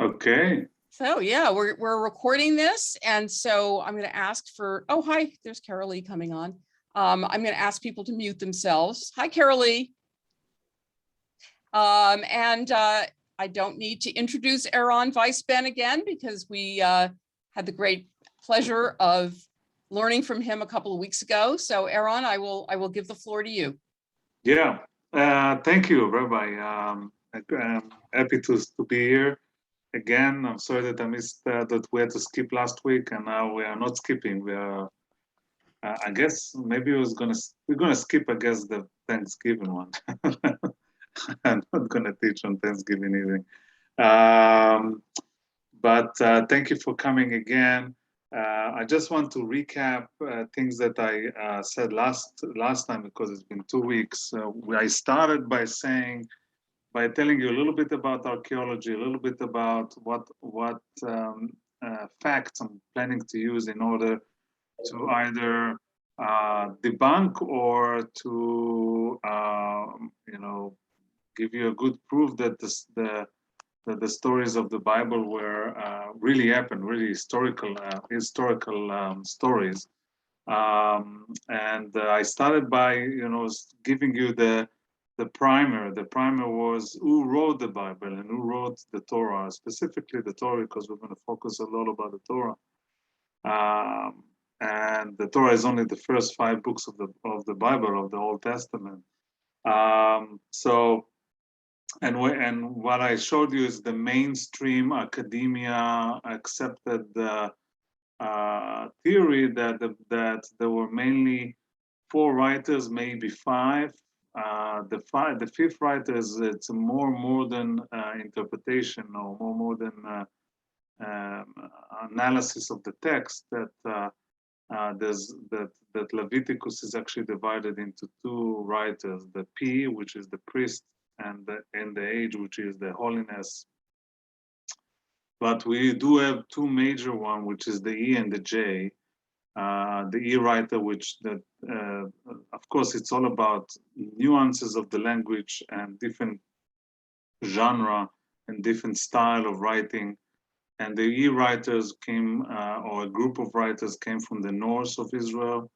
Okay. So yeah, we're recording this, and so I'm going to ask for. Oh, hi, there's Carolee coming on. I'm going to ask people to mute themselves. Hi, Carolee. I don't need to introduce Aaron Weisben again because we had the great pleasure of learning from him a couple of weeks ago. So Aaron, I will give the floor to you. Yeah. Thank you, Rabbi. I'm happy to be here again. I'm sorry that I missed that we had to skip last week, and now we are not skipping. We are. I guess maybe we're gonna skip. I guess the Thanksgiving one. I'm not gonna teach on Thanksgiving evening. But thank you for coming again. I just want to recap things that I said last time because it's been 2 weeks. I started by telling you a little bit about archaeology, a little bit about what facts I'm planning to use in order to either debunk or to give you a good proof that the stories of the Bible were really happened, really historical stories. And I started by giving you the primer. The primer was who wrote the Bible and who wrote the Torah, specifically the Torah, because we're going to focus a lot about the Torah. And the Torah is only the first 5 books of the Bible, of the Old Testament. And what I showed you is the mainstream academia accepted theory that there were mainly 4 writers, maybe 5. The 5th writer it's a more modern interpretation or more modern analysis of the text that Leviticus is actually divided into 2 writers: the P, which is the priest, and the H, which is the holiness. But we do have 2 major ones, which is the E and the J. The E writer, of course, it's all about nuances of the language and different genre and different style of writing. And the E writers came, or a group of writers came from the north of Israel,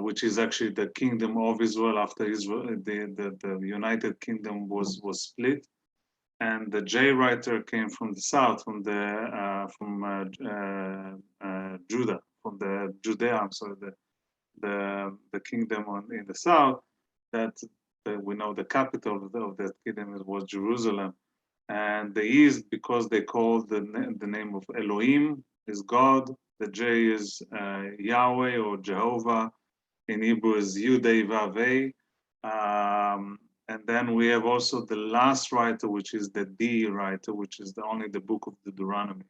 which is actually the kingdom of Israel after Israel, the United Kingdom was split. And the J writer came from the south, from Judah, from the Judea. I'm sorry, the kingdom in the south. That we know the capital of that kingdom was Jerusalem. And the E is because they call the name of Elohim is God. The J is Yahweh or Jehovah. In Hebrew is Yudei Vavei. And then we have also the last writer, which is the D writer, which is only the Book of Deuteronomy.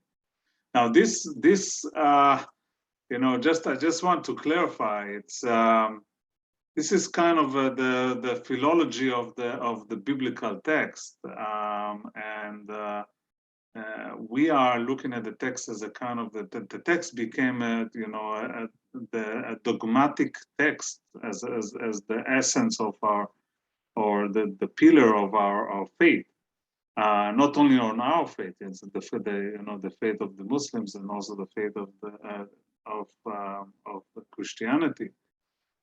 Now, I just want to clarify. This is kind of the philology of the biblical text, and we are looking at the text as a kind of the text became a dogmatic text as the essence of our, or the pillar of our faith. Not only on our faith, it's the faith of the Muslims and also the faith of Christianity.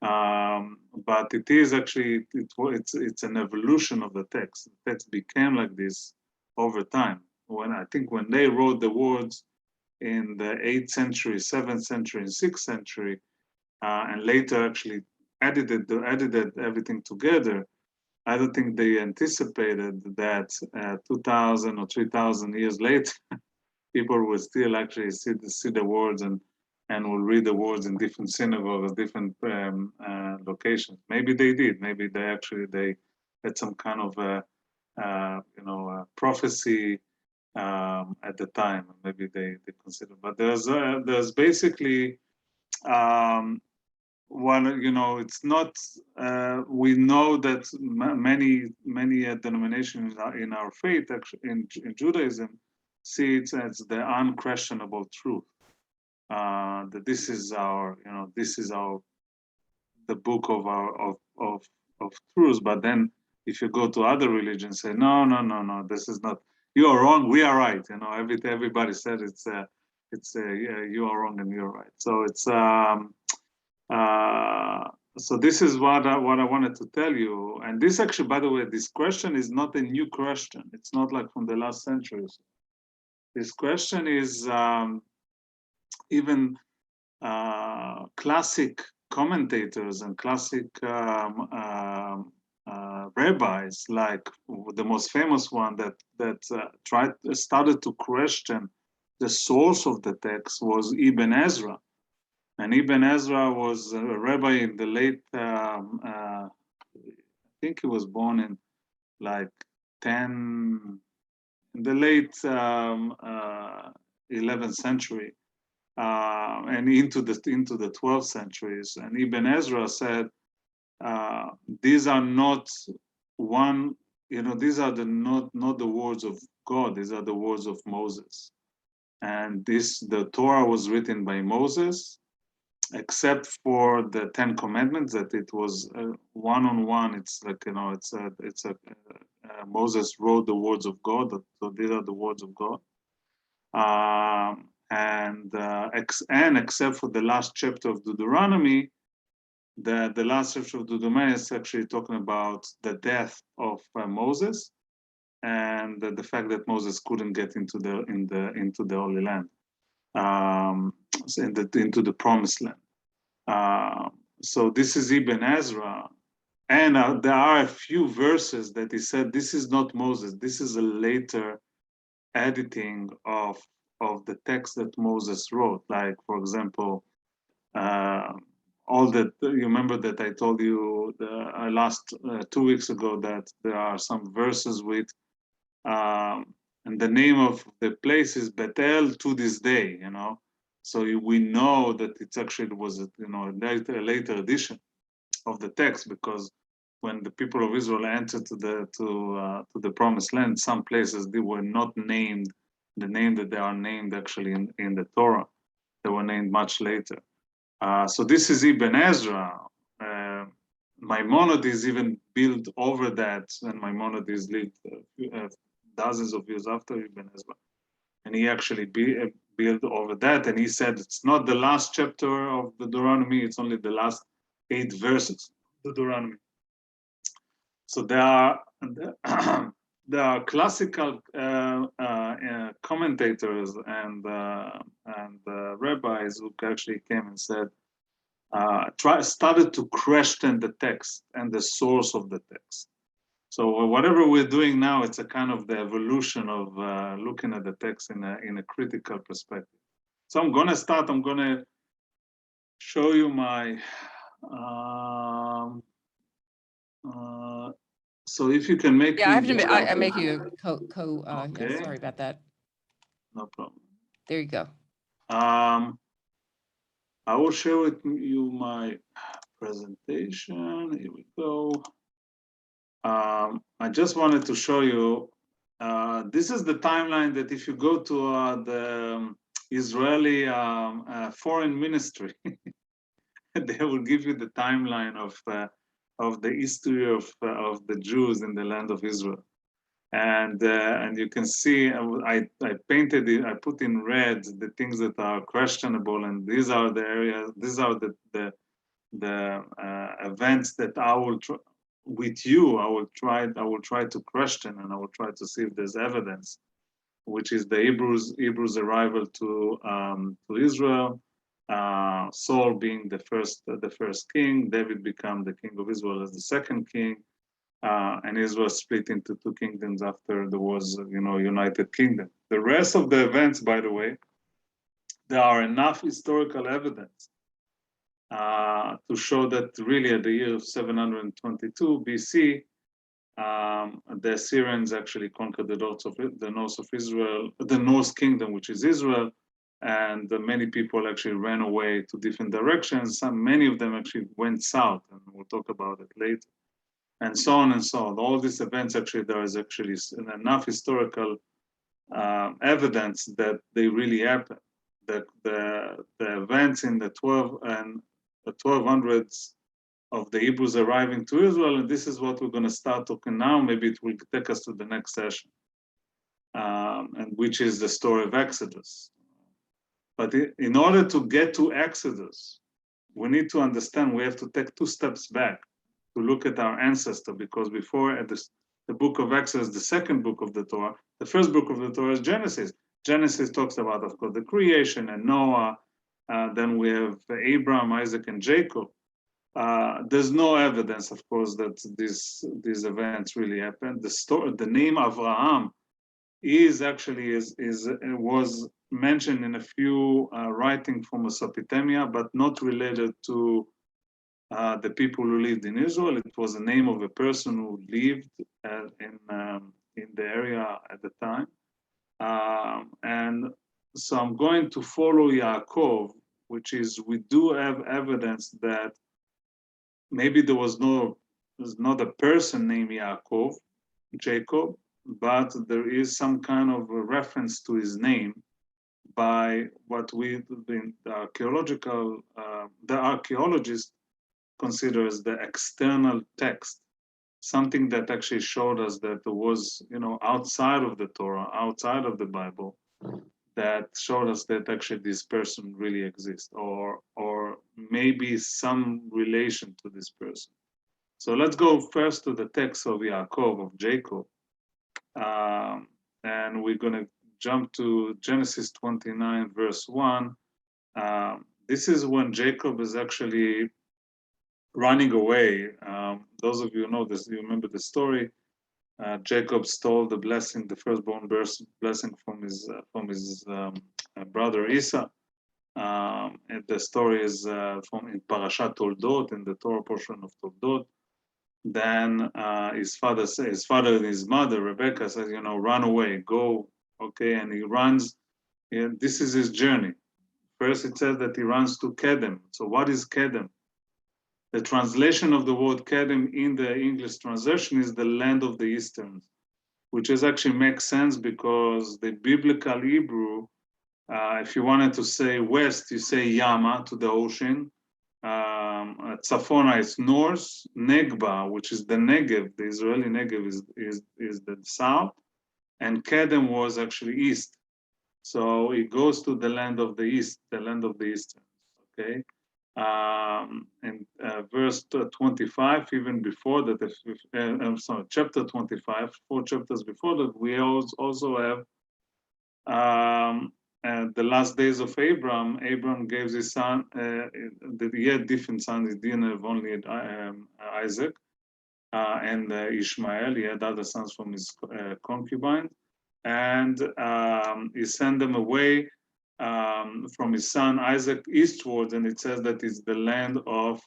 But it is actually it's an evolution of the text. The text became like this over time. When they wrote the words in the 8th century, 7th century, and 6th century, and later actually edited everything together, I don't think they anticipated that 2,000 or 3,000 years later, people will still actually see the words and will read the words in different synagogues, different locations. Maybe they did. Maybe they had some kind of a prophecy at the time. Maybe they considered. But there's basically it's not. We know that many denominations in our faith, actually in Judaism, see it as the unquestionable truth. That this is the book of truths. But then if you go to other religions, say, no, no, no, no, this is not, you are wrong, we are right. You know, everybody said yeah, you are wrong and you're right. So it's, so this is what I wanted to tell you. And this actually, by the way, this question is not a new question. It's not like from the last centuries. This question is even classic commentators and classic rabbis, like the most famous one that started to question the source of the text was Ibn Ezra. And Ibn Ezra was a rabbi in the late, I think he was born in like in the late 11th century. And into the 12th centuries. And Ibn Ezra said, these are not these are not the words of God, these are the words of Moses. And the Torah was written by Moses, except for the 10 Commandments, that it was one-on-one. It's like, Moses wrote the words of God, so these are the words of God. And except for the last chapter of Deuteronomy, the last chapter of Deuteronomy is actually talking about the death of Moses and the fact that Moses couldn't get into the Holy Land, into the Promised Land. So this is Ibn Ezra, and there are a few verses that he said this is not Moses. This is a later editing of the text that Moses wrote. Like, for example, you remember that I told you last 2 weeks ago that there are some verses with, and the name of the place is Bethel to this day, you know. So we know that it actually was a later edition of the text, because when the people of Israel entered to the Promised Land, some places they were not named the name that they are named actually in the Torah. They were named much later. So this is Ibn Ezra. Maimonides even built over that, and Maimonides lived dozens of years after Ibn Ezra. And he actually built over that, and he said it's not the last chapter of the Deuteronomy, it's only the last 8 verses of the Deuteronomy. So there are classical commentators and rabbis who actually came and said, started to question the text and the source of the text. So whatever we're doing now, it's a kind of the evolution of looking at the text in a critical perspective. So I'm going to show you my, so if you can make I have to. I make you okay. Yeah, sorry about that. No problem. There you go. I will share with you my presentation. Here we go. I just wanted to show you. This is the timeline that if you go to the Israeli foreign ministry, they will give you the timeline of the history of the Jews in the land of Israel. And you can see I painted it, I put in red the things that are questionable, and these are the areas, these are the events that I will with you I will try to question, and I will try to see if there's evidence, which is the Hebrews arrival to Israel, Saul being the first king, David become the king of Israel as the second king. And Israel split into 2 kingdoms after there was, United Kingdom. The rest of the events, by the way, there are enough historical evidence to show that really at the year of 722 BC, the Assyrians actually conquered the north of Israel, the North Kingdom, which is Israel, and many people actually ran away to different directions. Many of them actually went south, and we'll talk about it later. And so on and so on. All these events, actually, there is actually enough historical evidence that they really happened. That the events in the 1200s of the Hebrews arriving to Israel, and this is what we're going to start talking now. Maybe it will take us to the next session, and which is the story of Exodus. But in order to get to Exodus, we need to understand we have to take 2 steps back to look at our ancestor, because before at the book of Exodus, the second book of the Torah, the first book of the Torah is Genesis. Genesis talks about, of course, the creation and Noah. Then we have Abraham, Isaac, and Jacob. There's no evidence, of course, that these events really happened. The name Avraham is actually was mentioned in a few writings from Mesopotamia, but not related to the people who lived in Israel. It was the name of a person who lived in the area at the time. And so I'm going to follow Yaakov, which is, we do have evidence that maybe there's not a person named Yaakov, Jacob, but there is some kind of a reference to his name by what the archaeologist considers the external text, something that actually showed us that there was, outside of the Torah, outside of the Bible, that showed us that actually this person really exists, or maybe some relation to this person. So let's go first to the text of Yaakov, of Jacob, and we're going to jump to Genesis 29, verse 1. This is when Jacob is actually running away. Those of you who know this, you remember the story. Jacob stole the blessing, the firstborn blessing from his brother Esau. And the story is from in Parashat Toldot, in the Torah portion of Toldot. Then his father and his mother Rebecca says, run away, go, okay, and he runs. And this is his journey. First, it says that he runs to Kedem. So, what is Kedem? The translation of the word Kedem in the English translation is the land of the Easterns, which is actually makes sense because the biblical Hebrew, if you wanted to say west, you say Yama, to the ocean. Tzafona is north. Negba, which is the Negev, the Israeli Negev is the south, and Kedem was actually east. So it goes to the land of the east, the land of the Easterns. Okay. And verse 25, even before that, I'm sorry, chapter 25, 4 chapters before that, we also have the last days of Abram. Abram gave his son, he had different sons, he didn't have only Isaac and Ishmael, he had other sons from his concubine, and he sent them away from his son Isaac eastwards, and it says that it's the land of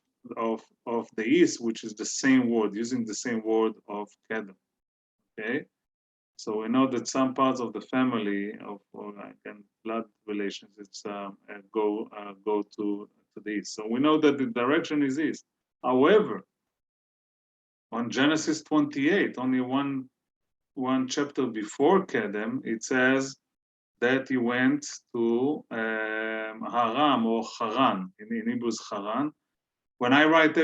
the east, which is the same word, using the same word of Kedem. Okay, so we know that some parts of the family of blood relations, it's go to the east. So we know that the direction is east. However, on Genesis 28, only one chapter before Kedem, it says that he went to Haram or Haran, in Hebrew Haran. When I write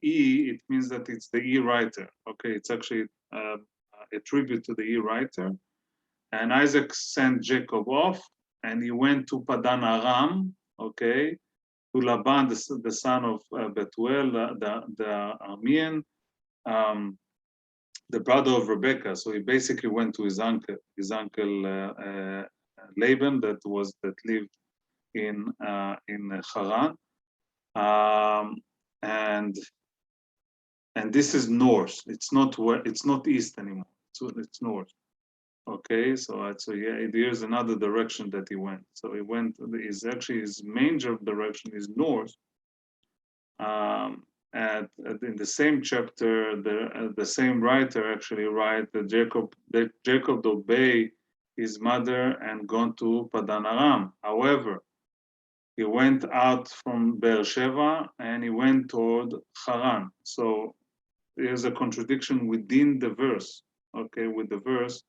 E, it means that it's the E writer. Okay, it's actually a tribute to the E writer. And Isaac sent Jacob off, and he went to Padan Aram, okay, to Laban, the son of Bethuel, the Aramean, the brother of Rebecca. So he basically went to his uncle Laban, that lived in Haran, and this is north. It's not east anymore. It's north. Okay, so yeah, here's another direction that he went. So he went. His main direction is north. In the same chapter, the same writer actually writes that Jacob obeyed his mother and gone to Padan Aram. However, he went out from Beersheba and he went toward Haran. So there's a contradiction within the verse. Okay, with the verse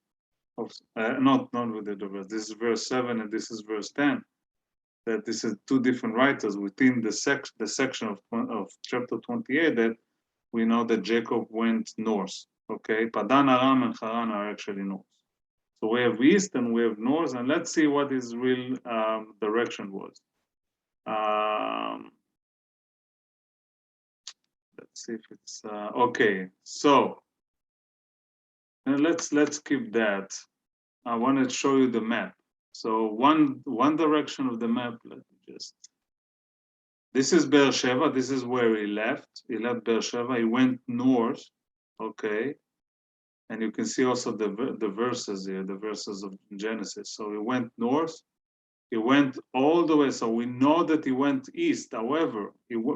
of not with the verse. This is verse 7 and this is verse 10. that this is two different writers within the section of chapter 28 that we know that Jacob went north. Okay, Padan Aram and Haran are actually north. So we have east and we have north, and let's see what his real direction was. Let's see if it's okay. So let's keep that. I want to show you the map. So one direction of the map. Let me just. This is Beersheba. This is where he left. He left Beersheba. He went north. Okay, and you can see also the verses here, the verses of Genesis. So he went north. He went all the way. So we know that he went east. However,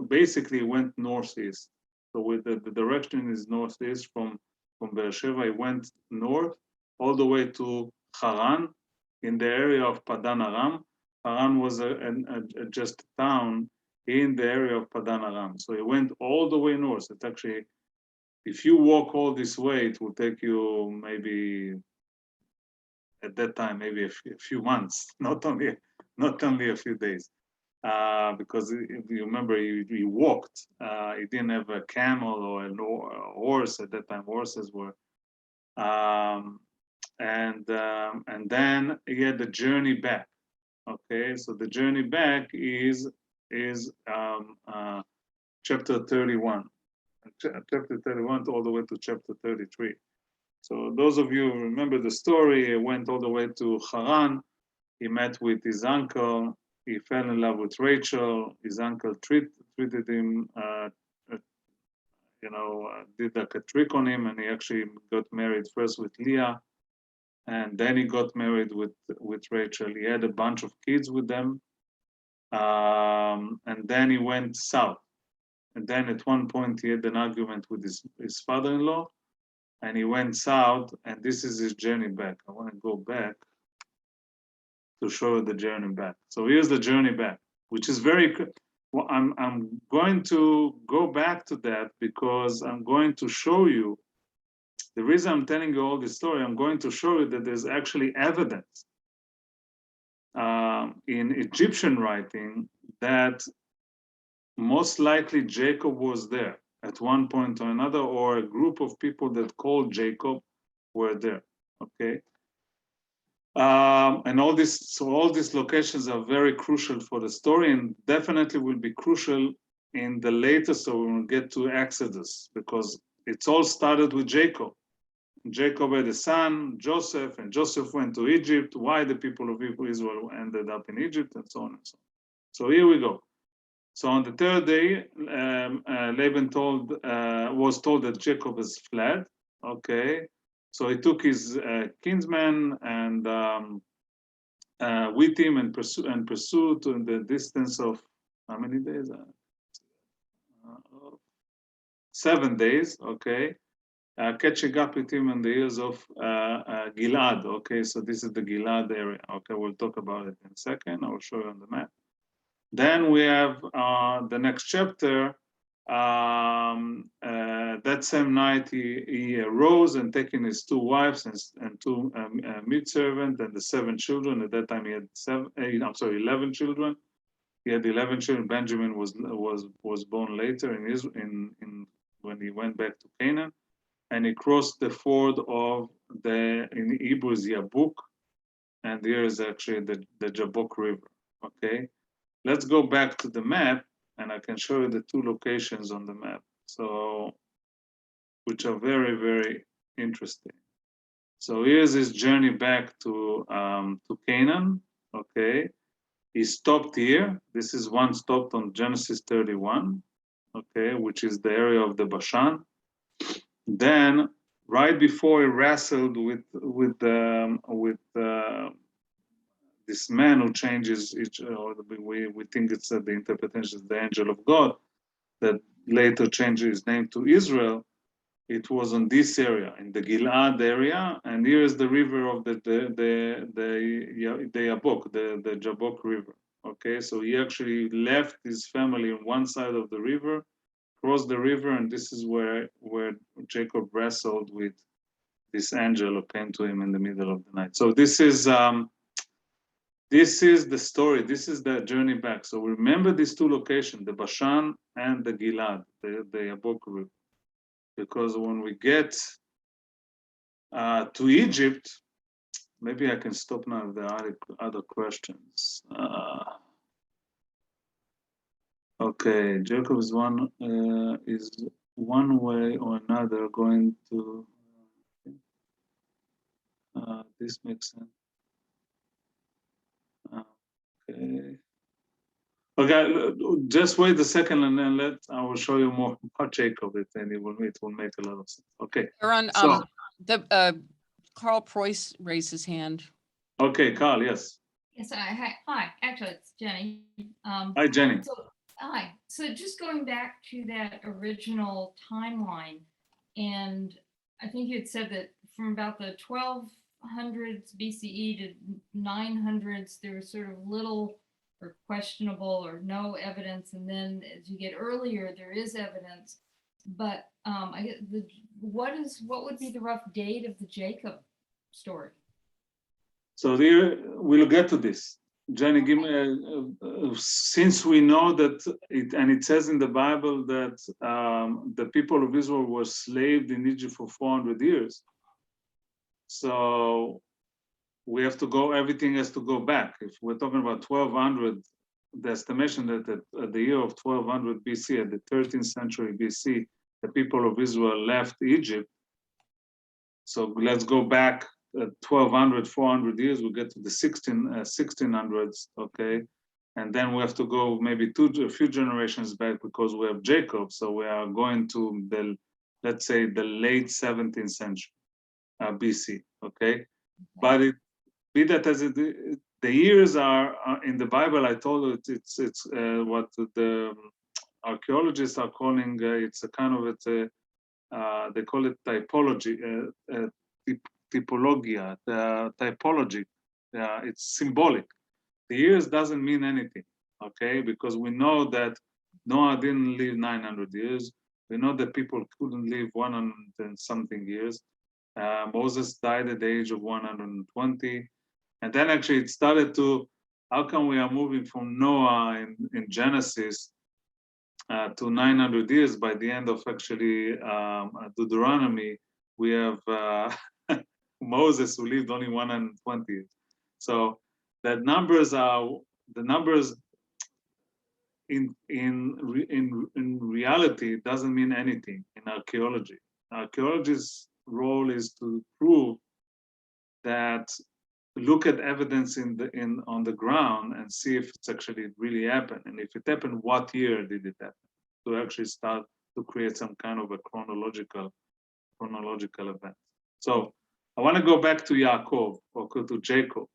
basically went northeast. So with the direction is northeast from Beersheba. He went north all the way to Haran, in the area of Padan Aram. Haran was just a town in the area of Padan Aram. So he went all the way north. It actually, if you walk all this way, it will take you maybe at that time maybe a few months, not only a few days, because if you remember he walked. He didn't have a camel or a horse at that time. Horses were, and then he had the journey back. Okay, so the journey back is chapter 31, chapter 31 all the way to chapter 33. So those of you who remember the story, he went all the way to Haran. He met with his uncle. He fell in love with Rachel. His uncle treated him, did like a trick on him, and he actually got married first with Leah, and then he got married with Rachel. He had a bunch of kids with them, and then he went south. And then at one point he had an argument with his father-in-law, and he went south, and this is his journey back. I want to go back to show you the journey back. So here's the journey back, which is very well, I'm going to go back to that because I'm going to show you, the reason I'm telling you all this story, I'm going to show you that there's actually evidence in Egyptian writing that most likely Jacob was there at one point or another, or a group of people that called Jacob were there. Okay. And all these locations are very crucial for the story, and definitely will be crucial in the later. So we'll get to Exodus, because it's all started with Jacob. Jacob had a son, Joseph, and Joseph went to Egypt. Why the people of Israel ended up in Egypt, and so on and so on. So here we go. So on the third day, Laban was told that Jacob has fled. Okay, so he took his kinsmen and with him and pursued in the distance of how many days? 7 days. Okay, catching up with him in the hills of Gilad. Okay, so this is the Gilad area. Okay, we'll talk about it in a second. I will show you on the map. Then we have the next chapter. That same night he arose and taking his 2 wives and 2 maidservants and the 7 children. At that time he had 11 children. He had 11 children. Benjamin was born later in when he went back to Canaan, and he crossed the ford of in Hebrew is Yabuk, and here is actually the Jabbok River. Okay. Let's go back to the map, and I can show you the 2 locations on the map, so which are very, very interesting. So here's his journey back to Canaan. Okay, he stopped here. This is one stopped on Genesis 31. Okay, which is the area of the Bashan. Then, right before he wrestled with this man who changes each, or we think it's the interpretation is the angel of God that later changed his name to Israel. It was on this area, in the Gilad area, and here is the river of the Yabok, the Jabbok River. Okay, so he actually left his family on one side of the river, crossed the river, and this is where Jacob wrestled with this angel who came to him in the middle of the night. So this is This is the story. This is the journey back. So remember these two locations, the Bashan and the Gilad, the Yabok River. Because when we get to Egypt, maybe I can stop now if there are other questions. Okay, Jacob is one way or another going to. This makes sense. Okay. Okay, just wait a second and then I will show you more about Jacob, and it will make a lot of sense. Okay. Aaron, So, Carl Preuss raised his hand. okay, Carl, yes. Yes, hi, actually, it's Jenny. Hi, Jenny. Hi, so just going back to that original timeline, and I think you had said that from about the 1200s BCE to 900s, there was sort of little or questionable or no evidence, and then as you get earlier, there is evidence. But I get what would be the rough date of the Jacob story? So there, we'll get to this. Jenny, give me, since we know that it says in the Bible that the people of Israel were slaved in Egypt for 400 years. So we have to go, everything has to go back. If we're talking about 1200, the estimation that at the year of 1200 BC, at the 13th century BC, the people of Israel left Egypt. So let's go back 1200, 400 years, we get to the 1600s, okay? And then we have to go maybe a few generations back because we have Jacob. So we are going to let's say the late 17th century BC, okay? But be that as it, the years are in the Bible, I told you it's what the archaeologists are calling, it's a kind of, they call it typology, typologia, the typology. It's symbolic. The years doesn't mean anything, okay? Because we know that Noah didn't live 900 years. We know that people couldn't live 100 and something years. Moses died at the age of 120. And then actually it started to, how come we are moving from Noah in Genesis to 900 years? By the end of actually Deuteronomy, we have Moses who lived only 120 years. So that numbers are the numbers in reality doesn't mean anything in archaeology. Archaeologists' role is to prove that, look at evidence on the ground and see if it's actually really happened, and if it happened, what year did it happen, to actually start to create some kind of a chronological event. So I want to go back to Yaakov, or to Jacob.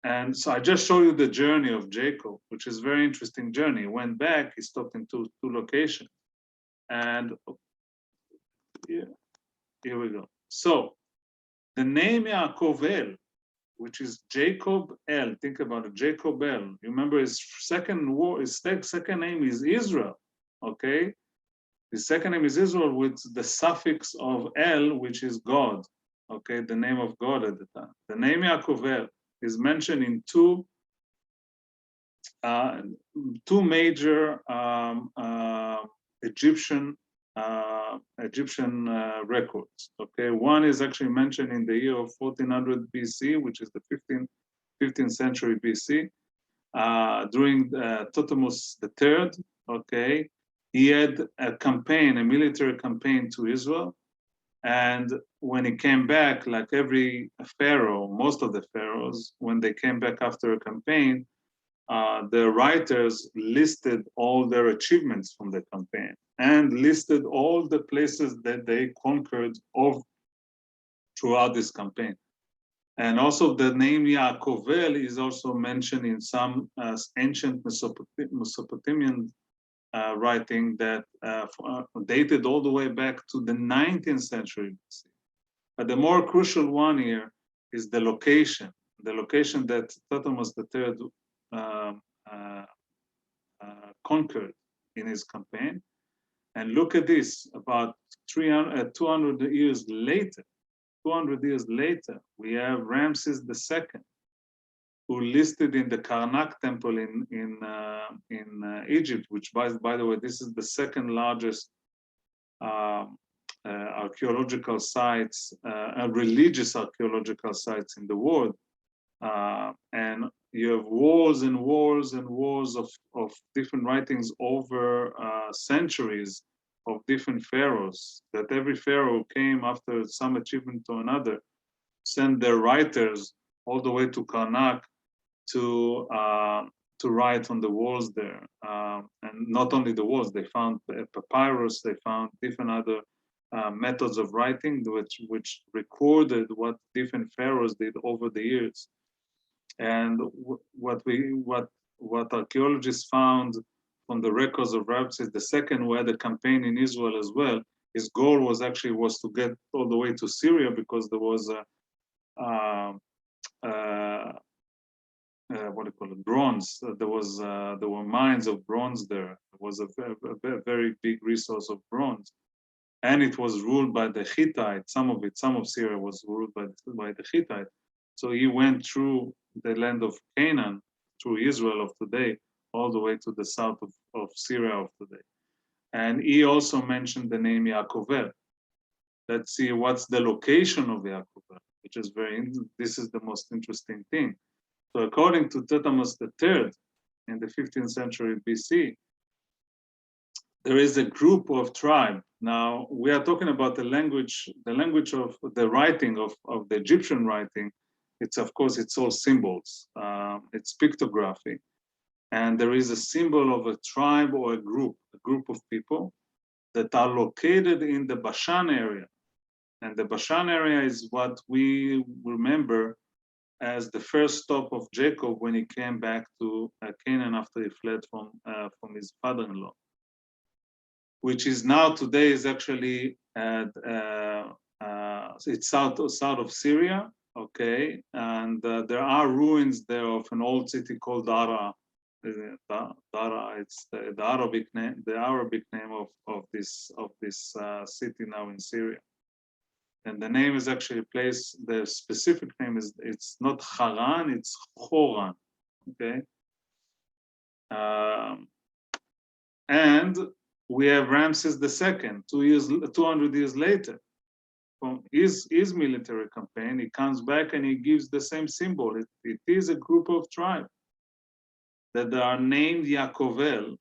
And so I just show you the journey of Jacob, which is a very interesting journey. He went back, he stopped in two locations. And here we go. So the name Yaakov El, which is Jacob El, think about it, Jacob El. You remember his second name is Israel, okay? His second name is Israel with the suffix of El, which is God, okay? The name of God at the time. The name Yaakov El is mentioned in two major Egyptian records. Okay, one is actually mentioned in the year of 1400 BC, which is the 15th century BC, during Thutmose III. Okay, he had a military campaign to Israel, and when he came back, like every pharaoh, most of the pharaohs, when they came back after a campaign, the writers listed all their achievements from the campaign and listed all the places that they conquered throughout this campaign. And also the name Yaakovel is also mentioned in some ancient Mesopotamian writing that dated all the way back to the 19th century BC. But the more crucial one here is the location that Thutmose III conquered in his campaign. And look at this, about 200 years later, we have Ramses II. who listed in the Karnak temple in Egypt, which by the way, this is the second largest archaeological sites, religious archaeological sites in the world. And you have walls and walls and walls of different writings over centuries of different pharaohs, that every pharaoh came after some achievement or another, sent their writers all the way to Karnak to write on the walls there. And not only the walls, they found papyrus, they found different other methods of writing which recorded what different pharaohs did over the years. And what archaeologists found from the records of Ramses II, who had a campaign in Israel as well, his goal was to get all the way to Syria, because there was what do you call it, bronze. There were mines of bronze there. It was a very big resource of bronze, and it was ruled by the Hittites. Some of Syria was ruled by the Hittites. So he went through the land of Canaan, through Israel of today, all the way to the south of Syria of today. And he also mentioned the name Yaakovel. Let's see what's the location of Yaakovel, which is this is the most interesting thing. So according to Thutmose III in the 15th century BC, there is a group of tribe. Now we are talking about the language of the writing of the Egyptian writing. It's, of course, it's all symbols. It's pictography. And there is a symbol of a tribe or a group of people that are located in the Bashan area. And the Bashan area is what we remember as the first stop of Jacob when he came back to Canaan after he fled from his father-in-law, which is now today is actually it's south of Syria. Okay, and there are ruins there of an old city called Dara. Dara, it's the Arabic name of this city now in Syria. And the name is actually placed. The specific name is, it's not Haran, it's Choran. Okay, and we have Ramses II, 200 years later. From his military campaign, he comes back and he gives the same symbol. It is a group of tribes that are named Yaakovel,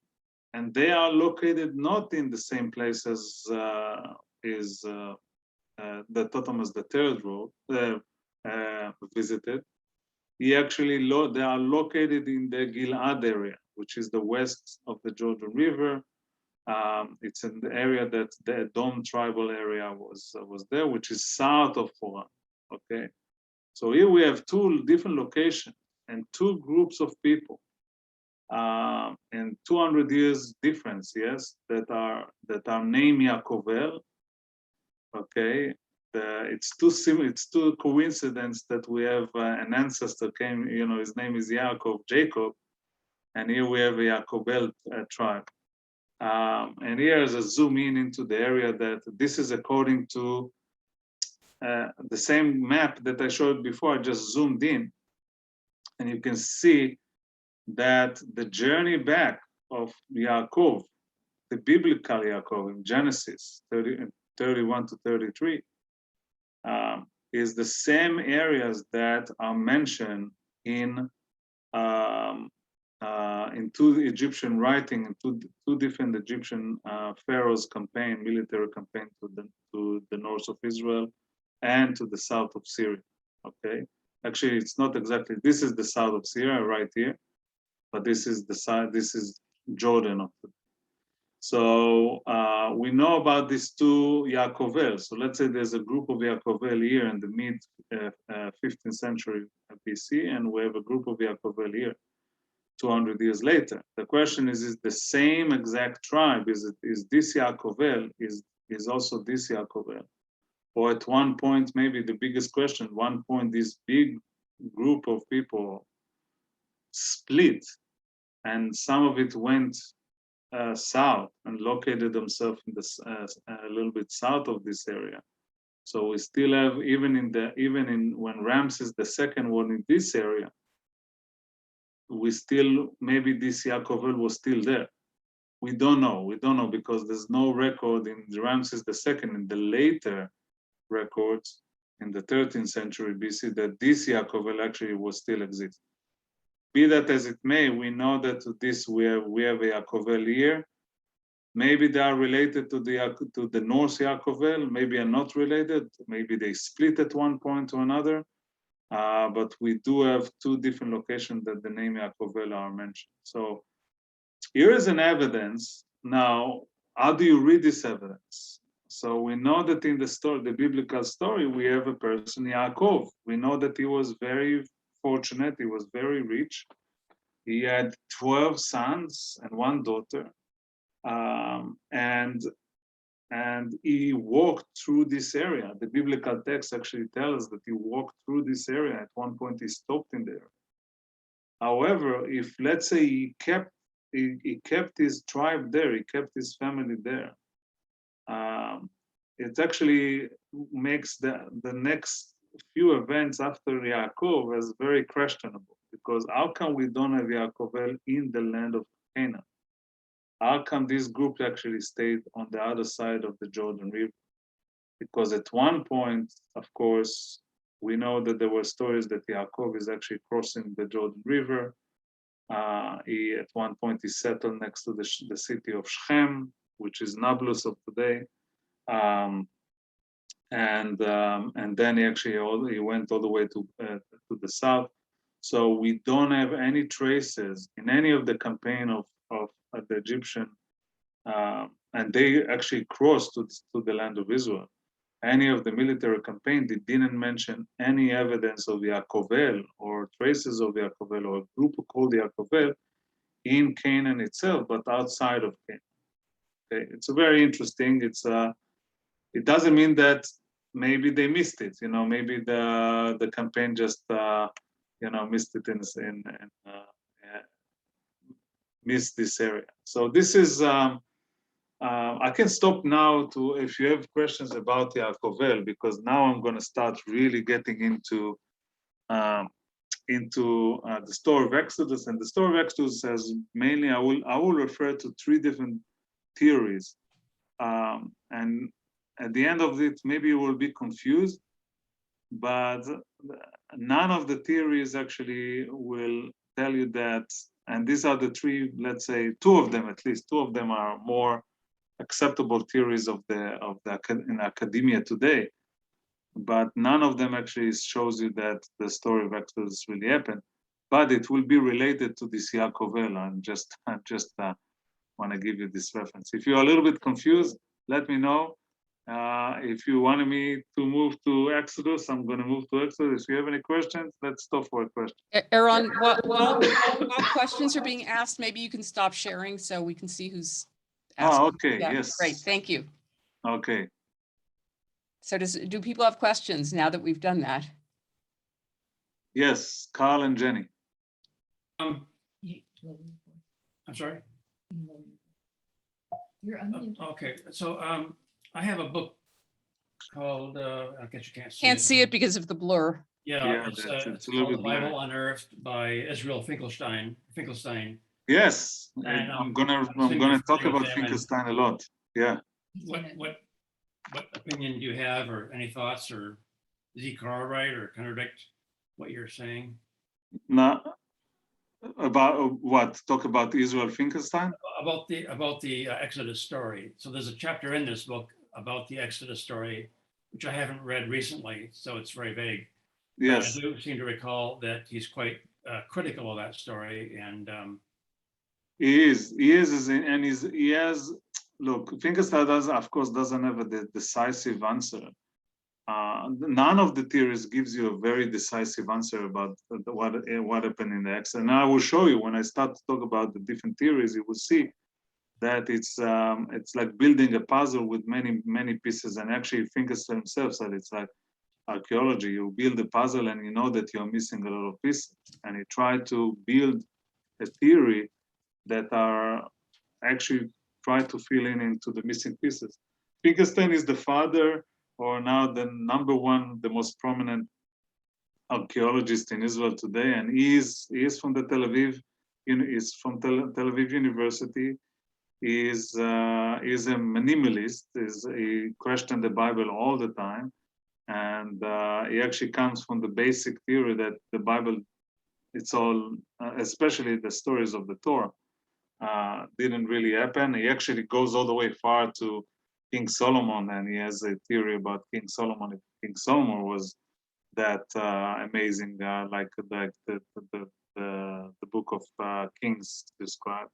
and they are located not in the same place as the Thutmose III visited. They are located in the Gilad area, which is the west of the Jordan River. It's in the area that the Edom tribal area was there, which is south of Haran. Okay, so here we have two different locations and two groups of people, and 200 years difference. Yes, that are named Yaakovel. Okay, it's too coincidence that we have an ancestor came. His name is Jacob, and here we have a Yaakovel tribe. And here's a zoom in into the area that this is according to the same map that I showed before. I just zoomed in, and you can see that the journey back of Yaakov, the biblical Yaakov in Genesis 31 to 33, is the same areas that are mentioned in two Egyptian writing, two different Egyptian pharaohs' military campaign to the north of Israel and to the south of Syria. Okay, actually, it's not exactly. This is the south of Syria right here, but this is the side. This is Jordan. So we know about these two Yaakovel. So let's say there's a group of Yaakovel here in the mid 15th century BC, and we have a group of Yaakovel here 200 years later. The question is the same exact tribe? Is this Yaakovel? Is also this Yaakovel? Or at one point, maybe the biggest question, one point this big group of people split, and some of it went south and located themselves in this a little bit south of this area. So we still have, even when Ramses II was in this area, we still, maybe this Yaakovel was still there. We don't know because there's no record in the Ramses II in the later records in the 13th century BC that this Yaakovel actually was still exist. Be that as it may, we know that to this we have a Yaakovel here. Maybe they are related to the North Yaakovel, maybe are not related, maybe they split at one point to another. But we do have two different locations that the name Yaakovel are mentioned. So here is an evidence. Now, how do you read this evidence? So we know that in the story, the biblical story, we have a person, Yaakov. We know that he was very fortunate, he was very rich. He had 12 sons and one daughter. And he walked through this area. The biblical text actually tells us that he walked through this area. At one point, he stopped in there. However, if let's say he kept his tribe there, he kept his family there, it actually makes the next few events after Yaakov as very questionable. Because how come we don't have Yaakovel in the land of Canaan? How come this group actually stayed on the other side of the Jordan River? Because at one point, of course, we know that there were stories that Yaakov is actually crossing the Jordan River. At one point, he settled next to the city of Shechem, which is Nablus of today. And then he went all the way to the south. So we don't have any traces in any of the campaign of the Egyptian, and they actually crossed to the land of Israel. Any of the military campaign, they didn't mention any evidence of Yaakovel or traces of Yaakovel or a group called Yaakovel in Canaan itself, but outside of Canaan. Okay, it's very interesting. It doesn't mean that maybe they missed it. Maybe the campaign just missed it missed this area. So this is. I can stop now if you have questions about Yaakovel, because now I'm going to start really getting into the story of Exodus, and the story of Exodus says mainly I will refer to three different theories, and at the end of it maybe you will be confused, but none of the theories actually will tell you that. And these are the three, let's say, two of them are more acceptable theories in academia today, but none of them actually shows you that the story of Exodus really happened. But it will be related to this Yaakovel. I just want to give you this reference. If you're a little bit confused, let me know. If you wanted me to move to Exodus, I'm going to move to Exodus. If you have any questions, let's stop for a question. Aaron, while questions are being asked, maybe you can stop sharing so we can see who's asking. Okay, Yeah, yes. great, thank you. Okay. So do people have questions now that we've done that? Yes, Carl and Jenny. I'm sorry? You're unmuted. Okay, so I have a book called, I guess you can't see it. Can't see it because of the blur. Yeah, it's it's a little called bit The Bible blurry. Unearthed by Israel Finkelstein. Yes, And, I'm gonna you're talk familiar with about them, and Finkelstein a lot. Yeah. What opinion do you have, or any thoughts, or does he corroborate or contradict what you're saying? Now, about what? Talk about Israel Finkelstein? About the Exodus story. So there's a chapter in this book about the Exodus story, which I haven't read recently, so it's very vague. Yes. I do seem to recall that he's quite critical of that story, and He is, and he has. Look, Finkelstein of course, doesn't have a decisive answer. None of the theories gives you a very decisive answer about what happened in the Exodus. And I will show you when I start to talk about the different theories. You will see that it's like building a puzzle with many pieces. And actually, Finkelstein himself said it's like archaeology. You build a puzzle and you know that you're missing a lot of pieces. And he tried to build a theory that are actually try to fill into the missing pieces. Finkelstein is the father, or now the number one, the most prominent archaeologist in Israel today, and he is from the Tel Aviv, is from Tel Aviv University. He is a minimalist. He questioned the Bible all the time, and he actually comes from the basic theory that the Bible, it's all, especially the stories of the Torah, didn't really happen. He actually goes all the way far to King Solomon, and he has a theory about King Solomon. If King Solomon was that amazing, like the Book of Kings describe.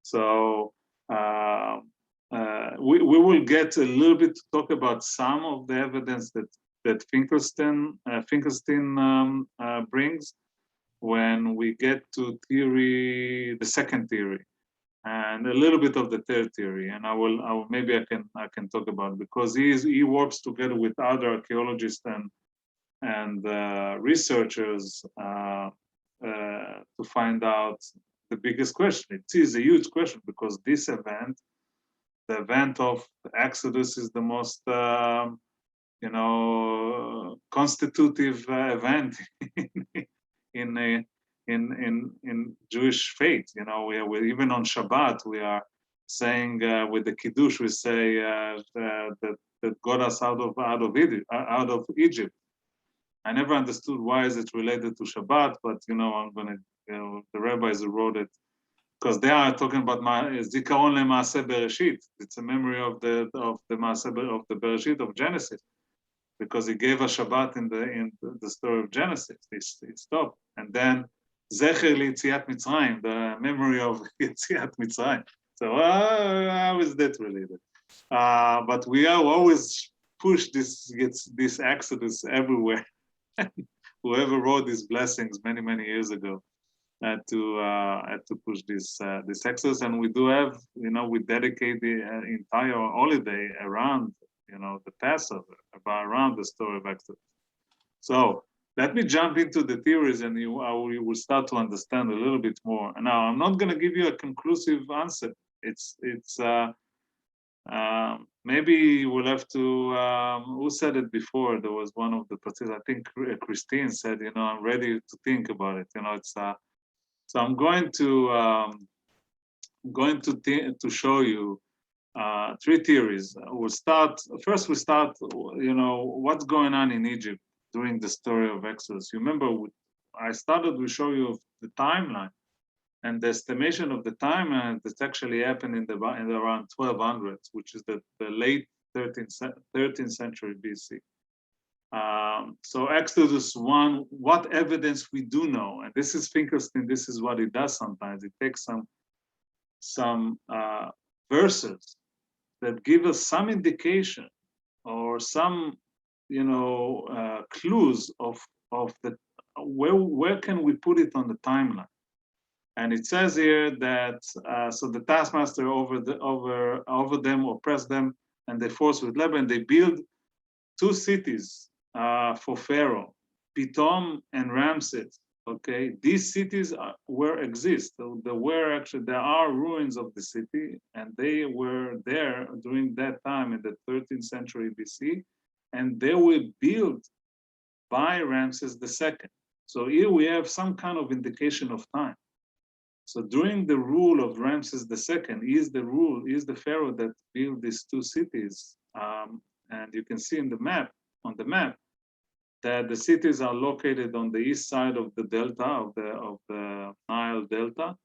So we will get a little bit to talk about some of the evidence that Finkelstein brings when we get to theory, the second theory, and a little bit of the third theory. And I will maybe I can talk about it, because he works together with other archaeologists and researchers to find out the biggest question. It is a huge question, because this event, the event of the Exodus, is the most constitutive event in Jewish faith. We even on Shabbat we are saying with the Kiddush, we say that got us out of Egypt. I never understood why is it related to Shabbat, but I'm gonna, the rabbis who wrote it, because they are talking about Zikaron leMaaseh Bereshit. It's a memory of the Maaseh of the Bereshit of Genesis, because he gave a Shabbat in the story of Genesis. He stopped, and then Zecher LiYetziat Mitzrayim, the memory of Yetziat Mitzrayim. So how is that related? But we are always push this Exodus everywhere. Whoever wrote these blessings many years ago had to push this Exodus, and we do have, we dedicate the entire holiday around the Passover, around the story of Exodus. So let me jump into the theories, and you will start to understand a little bit more. Now, I'm not going to give you a conclusive answer. It's maybe we'll have to. Who said it before? There was one of the participants. I think Christine said, I'm ready to think about it. It's so I'm going to show you three theories. We start what's going on in Egypt during the story of Exodus. You remember, I started to show you the timeline, and the estimation of the timeline that's actually happened in around 1200s, which is the late 13th century BC. So Exodus 1, what evidence we do know, and this is Finkelstein, this is what he does sometimes. He takes some verses that give us some indication or some clues of the where can we put it on the timeline. And it says here that so the taskmaster over them oppressed them, and they forced with labor, and they build two cities for Pharaoh, Pithom and Ramses. Okay, these cities exist. So there are ruins of the city, and they were there during that time in the 13th century BC, and they were built by Ramses II. So here we have some kind of indication of time. So during the rule of Ramses II, is the Pharaoh that built these two cities, and you can see on the map, that the cities are located on the east side of the delta of the Nile Delta.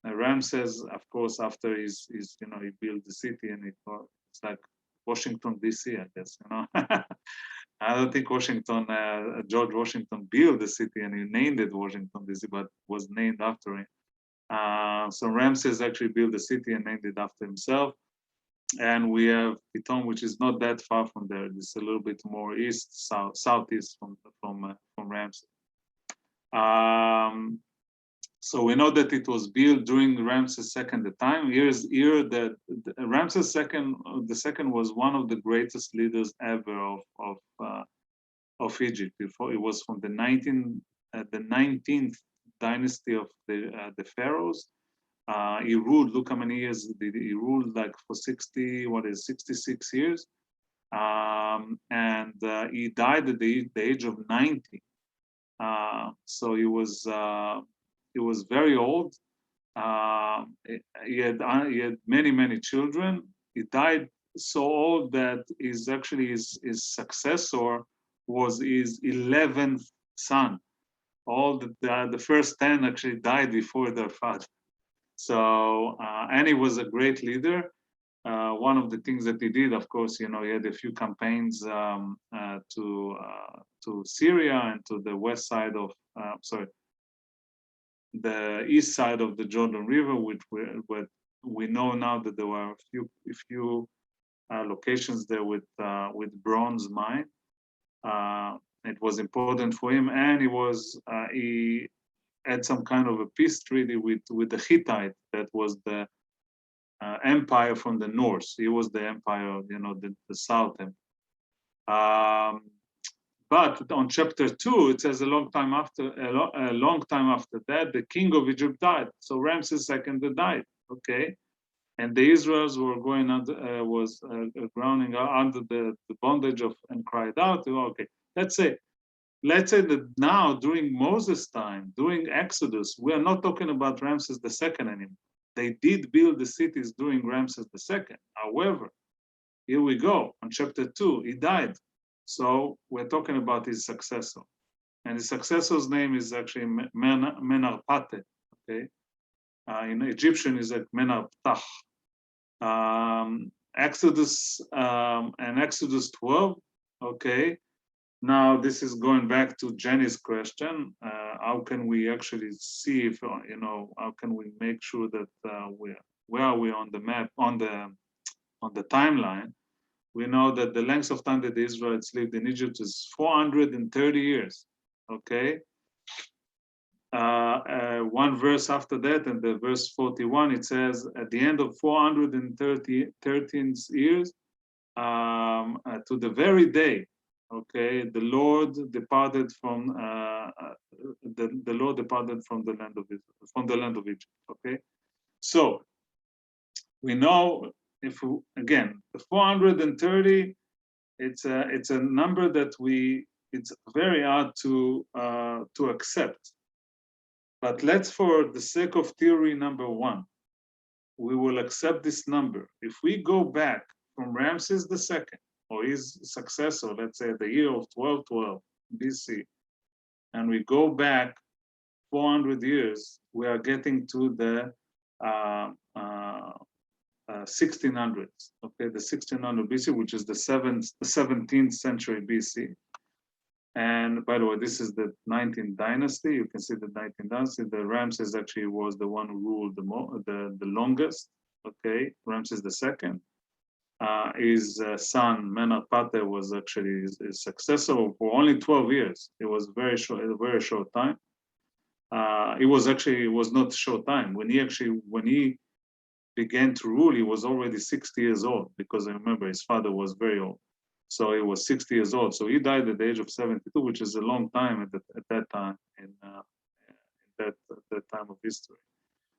Ramses, of course, after he built the city, and it's like Washington D.C., I guess. I don't think George Washington built the city and he named it Washington D.C., but was named after him. So Ramses actually built the city and named it after himself. And we have Pithom, which is not that far from there. It's a little bit more southeast from Ramses. So we know that it was built during Ramses II. The time here that Ramses II was one of the greatest leaders ever of Egypt. It was from the 19th dynasty of the pharaohs. He ruled. Look how many years he ruled, like for 66 years. and he died at the age of 90. So he was very old. He had many children. He died so old that his successor was his 11th son. All the first 10 actually died before their father. So and he was a great leader. One of the things that he did, of course, he had a few campaigns to Syria and to the west side of the east side of the Jordan River, which we know now that there were a few locations there with bronze mine. It was important for him, and he had some kind of a peace treaty with the Hittite, that was the empire from the north. He was the empire, the south empire. But on chapter 2, it says a long time after that, the king of Egypt died. So Ramses II died. Okay, and the Israelites were going under, grounding under the bondage of, and cried out. Okay, let's say that now during Moses' time, during Exodus, we are not talking about Ramses II anymore. They did build the cities during Ramses II. However, here we go on chapter 2, he died. So we're talking about his successor. And his successor's name is actually Menarpate. Okay. In Egyptian is like Menarptah. Exodus and Exodus 12. Okay. Now this is going back to Jenny's question. How can we actually see if how can we make sure that where are we on the map, on the timeline? We know that the length of time that the Israelites lived in Egypt is 430 years. Okay. One verse after that, and the verse 41, it says, at the end of 413 years, to the very day, okay, the Lord departed from the Lord departed from the land of Israel, from the land of Egypt. Okay, so we know, if we, again, the 430, it's a number that it's very hard to accept. But let's, for the sake of theory number 1, we will accept this number. If we go back from Ramses II or his successor, let's say the year of 1212 BC, and we go back 400 years, we are getting to the 1600s, okay, the 1600 BC, which is the 17th century BC. And by the way, this is the 19th dynasty. You can see the 19th dynasty. The Ramses actually was the one who ruled the longest, okay, Ramses II. His son Menarpate was actually his successor for only 12 years. It was a very short time. It was not short time. When he began to rule, he was already 60 years old, because I remember his father was very old. So he was 60 years old. So he died at the age of 72, which is a long time at that time in that time of history.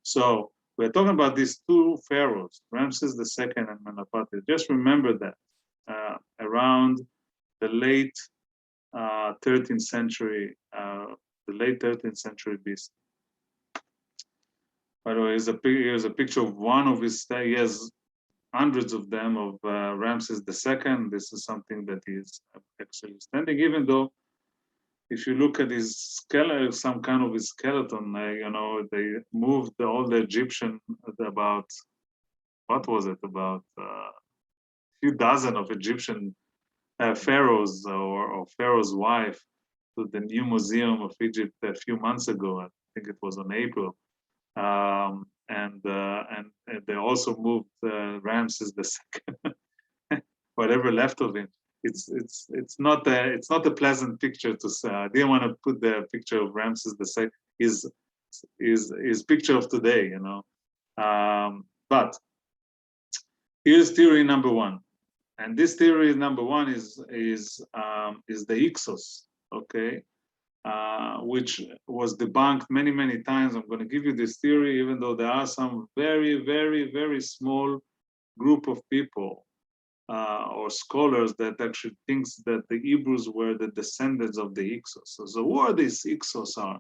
So we're talking about these two pharaohs, Ramses II and Menarpate. Just remember that around the late 13th century, BC. By the way, here's a picture of one of his. He has hundreds of them of Ramses II. This is something that is actually standing, even though if you look at his skeleton, some kind of his skeleton, they moved all the Egyptian, about, what was it, about a few dozen of Egyptian pharaohs or Pharaoh's wife to the new Museum of Egypt a few months ago. I think it was on April. And they also moved Ramses II, whatever left of him. It's not a pleasant picture to say. I didn't want to put the picture of Ramses II, his picture of today, but here's theory number 1, and this theory number 1 is the Hyksos, okay, which was debunked many times. I'm going to give you this theory, even though there are some very small group of people or scholars that actually thinks that the Hebrews were the descendants of the Hyksos. So who are these Hyksos are?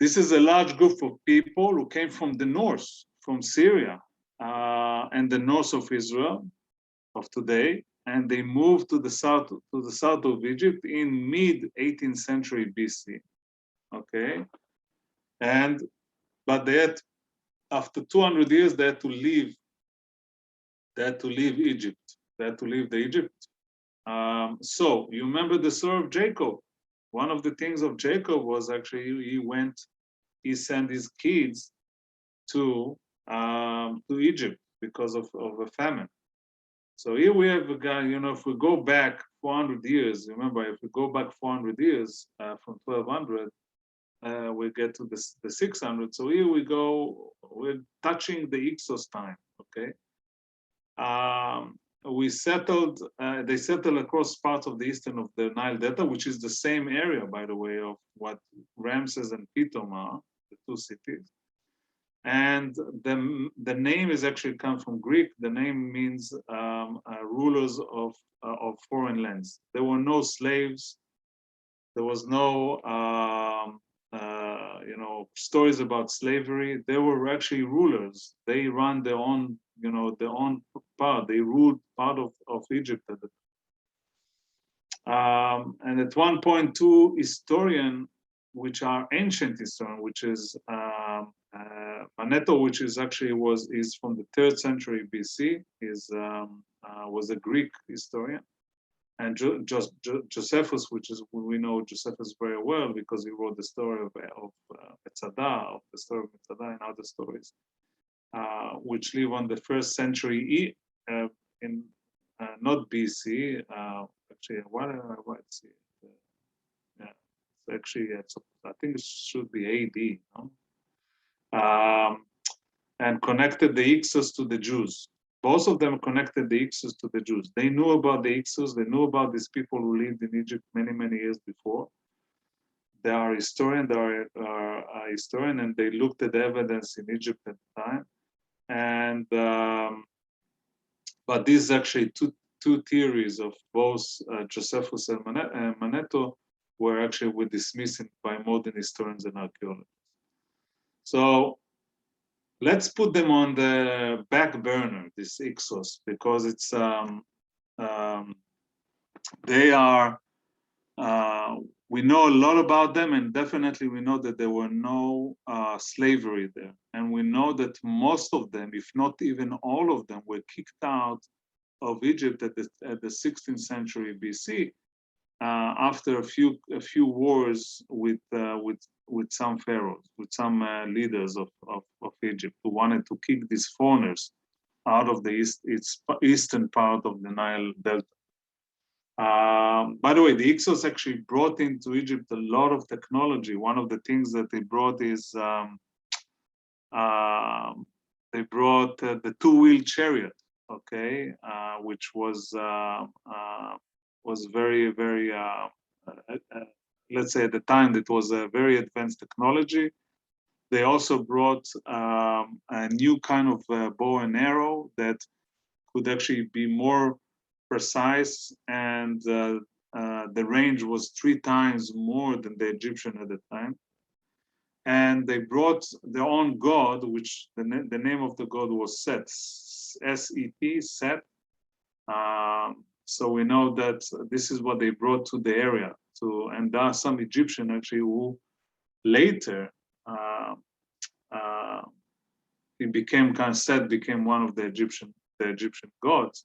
This is a large group of people who came from the north, from Syria, and the north of Israel of today, and they moved to the south of Egypt in mid 18th century BC. Okay, but they had, after 200 years, they had to leave. They had to leave Egypt. They had to leave the Egypt. So you remember the story of Jacob. One of the things of Jacob was actually he sent his kids to Egypt because of a famine. So here we have a guy, if we go back 400 years, remember, if we go back 400 years from 1200, we get to the 600. So here we go, we're touching the Hyksos time, okay? They settled across parts of the eastern of the Nile Delta, which is the same area, by the way, of what Ramses and Pithom are, the two cities. And the name is actually come from Greek. The name means rulers of foreign lands. There were no slaves. There was no stories about slavery. They were actually rulers. They run their own part. They ruled part of Egypt at the time. And at one point, two historians, which are ancient historians, which is Manetho, which is from the 3rd century BC, was a Greek historian, and Josephus, which is, we know Josephus very well because he wrote the story of Metzadah, of the story of Metzadah and other stories, which live on the 1st century in not BC, actually, what see? Yeah, it's actually, I think it should be AD, no? And connected the Hyksos to the Jews. Both of them connected the Hyksos to the Jews. They knew about the Hyksos. They knew about these people who lived in Egypt many, many years before. They are historians. And they looked at the evidence in Egypt at the time. And but these actually two theories of both Josephus and Manetho were actually dismissed by modern historians and archaeologists. So let's put them on the back burner, this Hyksos, because it's they are. We know a lot about them, and definitely we know that there were no slavery there, and we know that most of them, if not even all of them, were kicked out of Egypt at the 16th century BC after a few wars with some pharaohs, with some leaders of Egypt who wanted to kick these foreigners out of the eastern part of the Nile Delta. By the way, the Hyksos actually brought into Egypt a lot of technology. One of the things that they brought is they brought the two-wheel chariot, okay, which was very, very, let's say at the time, it was a very advanced technology. They also brought a new kind of bow and arrow that could actually be more precise, and the range was 3 times more than the Egyptian at the time. And they brought their own god, which the name of the god was Set, S-E-T, Set. So we know that this is what they brought to the area. And there are some Egyptian actually who later it became Set became one of the Egyptian gods.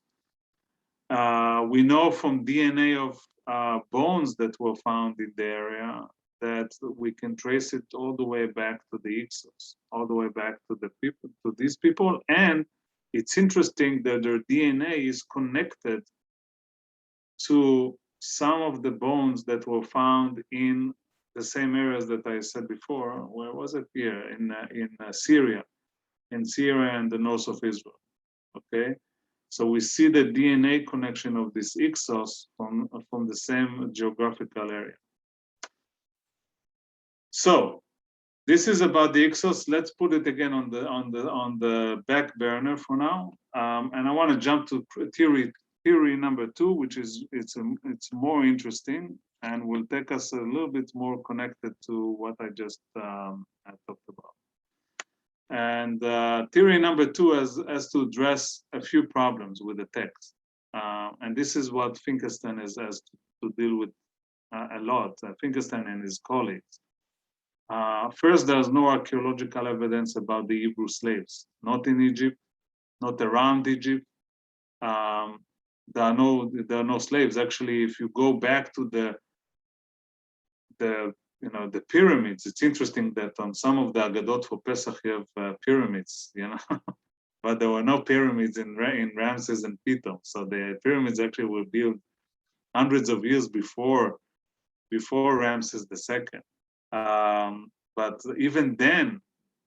We know from DNA of bones that were found in the area that we can trace it all the way back to the Hyksos, all the way back to these people. And it's interesting that their DNA is connected to some of the bones that were found in the same areas that I said before. Where was it? Here in Syria and the north of Israel. Okay, so we see the DNA connection of this Hyksos from the same geographical area. So this is about the Hyksos. Let's put it again on the back burner for now. and I want to jump to theory number 2, which is it's more interesting and will take us a little bit more connected to what I just I talked about. And theory number 2 has to address a few problems with the text, and this is what Finkelstein has to deal with a lot. Finkelstein and his colleagues. First, there's no archaeological evidence about the Hebrew slaves, not in Egypt, not around Egypt. There are no slaves. Actually, if you go back to the pyramids, it's interesting that on some of the Agadot for Pesach you have pyramids, but there were no pyramids in Ramses and Pithom. So the pyramids actually were built hundreds of years before Ramses II. But even then,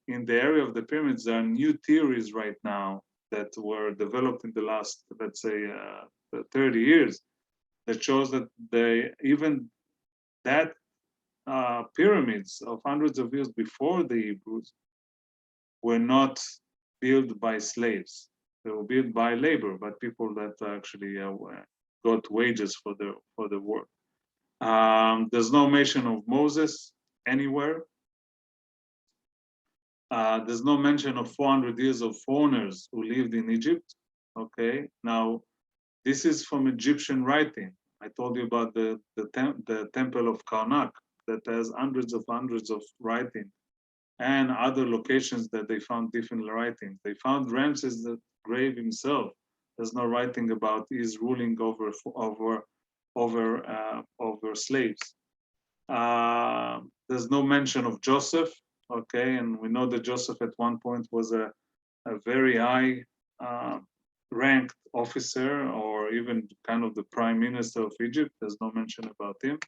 in the area of the pyramids, there are new theories right now that were developed in the last, let's say, 30 years, that shows that pyramids of hundreds of years before the Hebrews were not built by slaves. They were built by labor, by people that actually got wages for the work. There's no mention of Moses anywhere. There's no mention of 400 years of foreigners who lived in Egypt. Okay, now this is from Egyptian writing. I told you about the temple of Karnak that has hundreds of writing, and other locations that they found different writing. They found Ramses the grave himself. There's no writing about his ruling over slaves. There's no mention of Joseph. Okay, and we know that Joseph at one point was a very high ranked officer, or even kind of the prime minister of Egypt. There's no mention about him.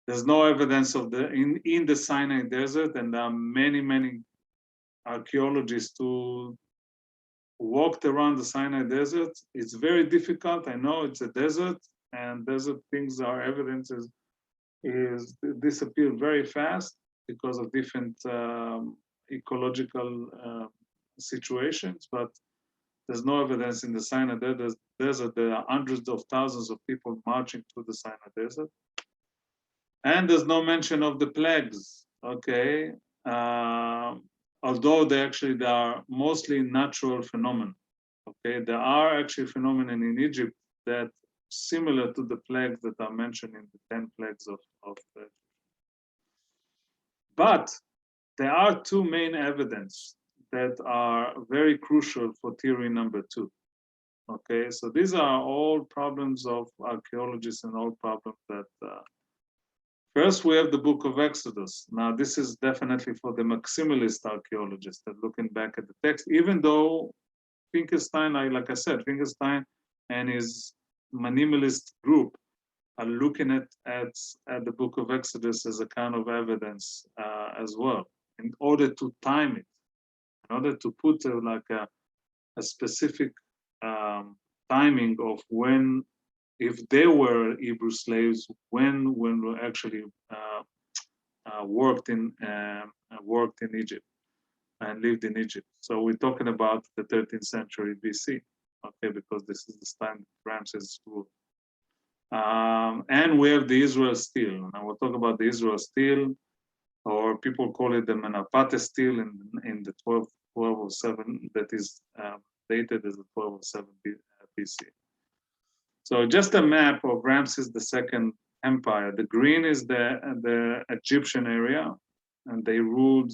There's no evidence of in the Sinai desert, and there are many archaeologists who walked around the Sinai desert. It's very difficult. I know it's a desert, and desert things are evidences is disappear very fast because of different ecological situations, but there's no evidence in the Sinai desert. There are hundreds of thousands of people marching through the Sinai desert. And there's no mention of the plagues, okay? Although they are mostly natural phenomena, okay? There are actually phenomena in Egypt that similar to the plagues that are mentioned in the 10 plagues of the. But there are two main evidence that are very crucial for theory number 2. Okay, so these are all problems of archaeologists and all problems that. First, we have the Book of Exodus. Now, this is definitely for the maximalist archaeologists that looking back at the text, even though Finkelstein, like I said, Finkelstein and his minimalist group are looking at the Book of Exodus as a kind of evidence as well, in order to time it, in order to put a specific timing of when, if they were Hebrew slaves, when we actually worked in Egypt and lived in Egypt. So we're talking about the 13th century BC, okay, because this is the time Ramses ruled. And we have the Israel stele. Now we'll talk about the Israel stele, or people call it the Menapate stele in the 1207, that is dated as the 1207 BC. So just a map of Ramses II empire. The green is the Egyptian area, and they ruled.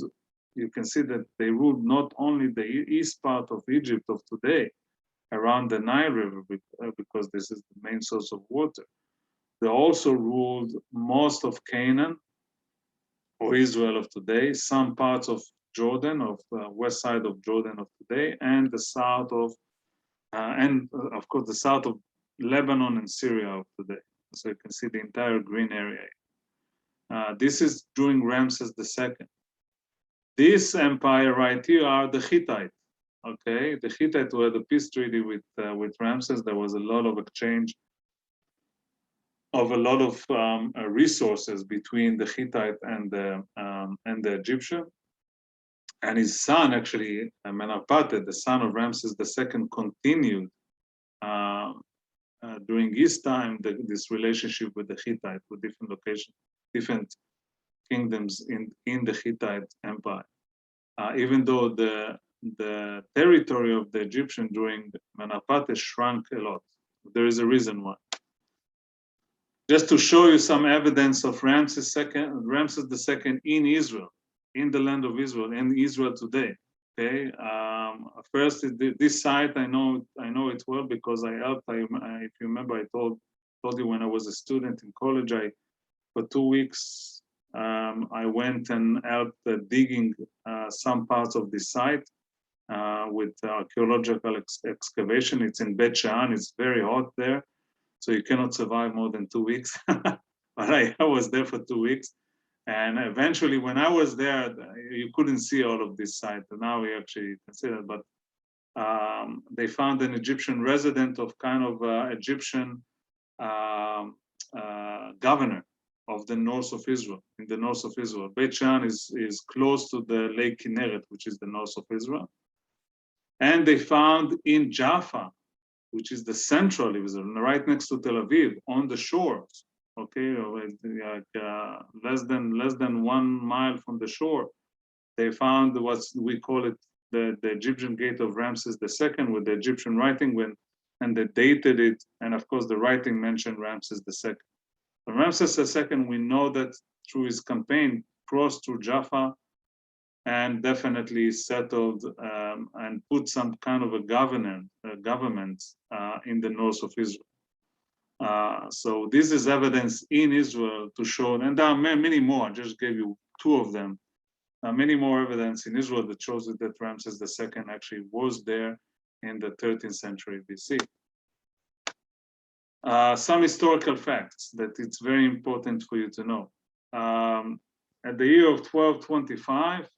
You can see that they ruled not only the east part of Egypt of today, around the Nile River, because this is the main source of water. They also ruled most of Canaan, or Israel of today, some parts of Jordan, of west side of Jordan of today, and the south of, of course, the south of Lebanon and Syria of today. So you can see the entire green area. This is during Ramses II. This empire right here are the Hittite. Okay, the Hittite were the peace treaty with Ramses. There was a lot of exchange of a lot of resources between the Hittite and the Egyptian. And his son, actually, Menapate, the son of Ramses II, continued during his time this relationship with the Hittite, with different locations, different kingdoms in the Hittite Empire. Even though the territory of the Egyptian during Menapate shrunk a lot. There is a reason why. Just to show you some evidence of Ramses II in Israel, in the land of Israel, and Israel today. Okay, first this site I know it well because I helped. If you remember, I told you when I was a student in college, for 2 weeks I went and helped digging some parts of this site with archaeological excavation. It's in Bet Shean. It's very hot there, so you cannot survive more than 2 weeks. But I was there for 2 weeks. And eventually, when I was there, you couldn't see all of this site. And now we actually can see that. But they found an Egyptian resident of kind of Egyptian governor of the north of Israel, in the north of Israel. Beit Shean is close to the Lake Kinneret, which is the north of Israel. And they found in Jaffa, which is the central Israel, right next to Tel Aviv, on the shores. Okay, like less than 1 mile from the shore, they found what we call it the Egyptian gate of Ramses II with the Egyptian writing, and they dated it, and of course the writing mentioned Ramses II. But Ramses II, we know that through his campaign, crossed through Jaffa and definitely settled and put some kind of a government in the north of Israel. So this is evidence in Israel to show, and there are many more. I just gave you 2 of them. Many more evidence in Israel that shows that Ramses II actually was there in the 13th century BC. Some historical facts that it's very important for you to know. At the year of 1225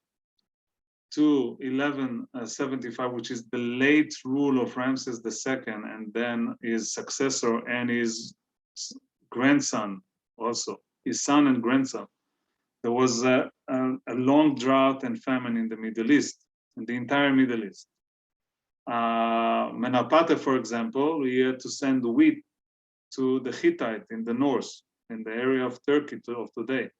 to 1175, which is the late rule of Ramses II, and then his successor and his grandson also, his son and grandson, there was a long drought and famine in the Middle East, in the entire Middle East. Menapate, for example, he had to send wheat to the Hittite in the north, in the area of Turkey of today.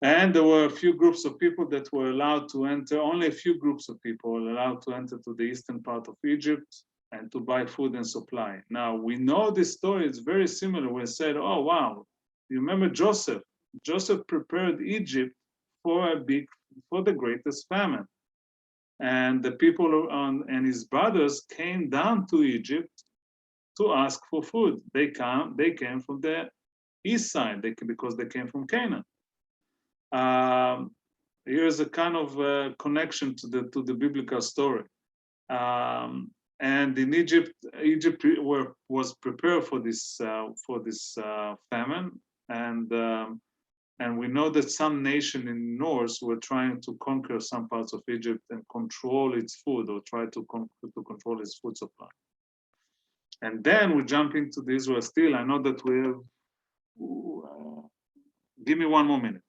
And there were a few groups of people that were allowed to enter, only a few groups of people were allowed to enter to the eastern part of Egypt and to buy food and supply. Now, we know this story is very similar. We said, oh, wow, you remember Joseph? Joseph prepared Egypt for the greatest famine. And the people and his brothers came down to Egypt to ask for food. They came from the east side because they came from Canaan. Here's a kind of connection to the biblical story. And in Egypt was prepared for this famine, and we know that some nation in the north were trying to conquer some parts of Egypt and control its food, or try to control its food supply. And then we jump into the Israel still. I know that we have. Give me 1 more minute.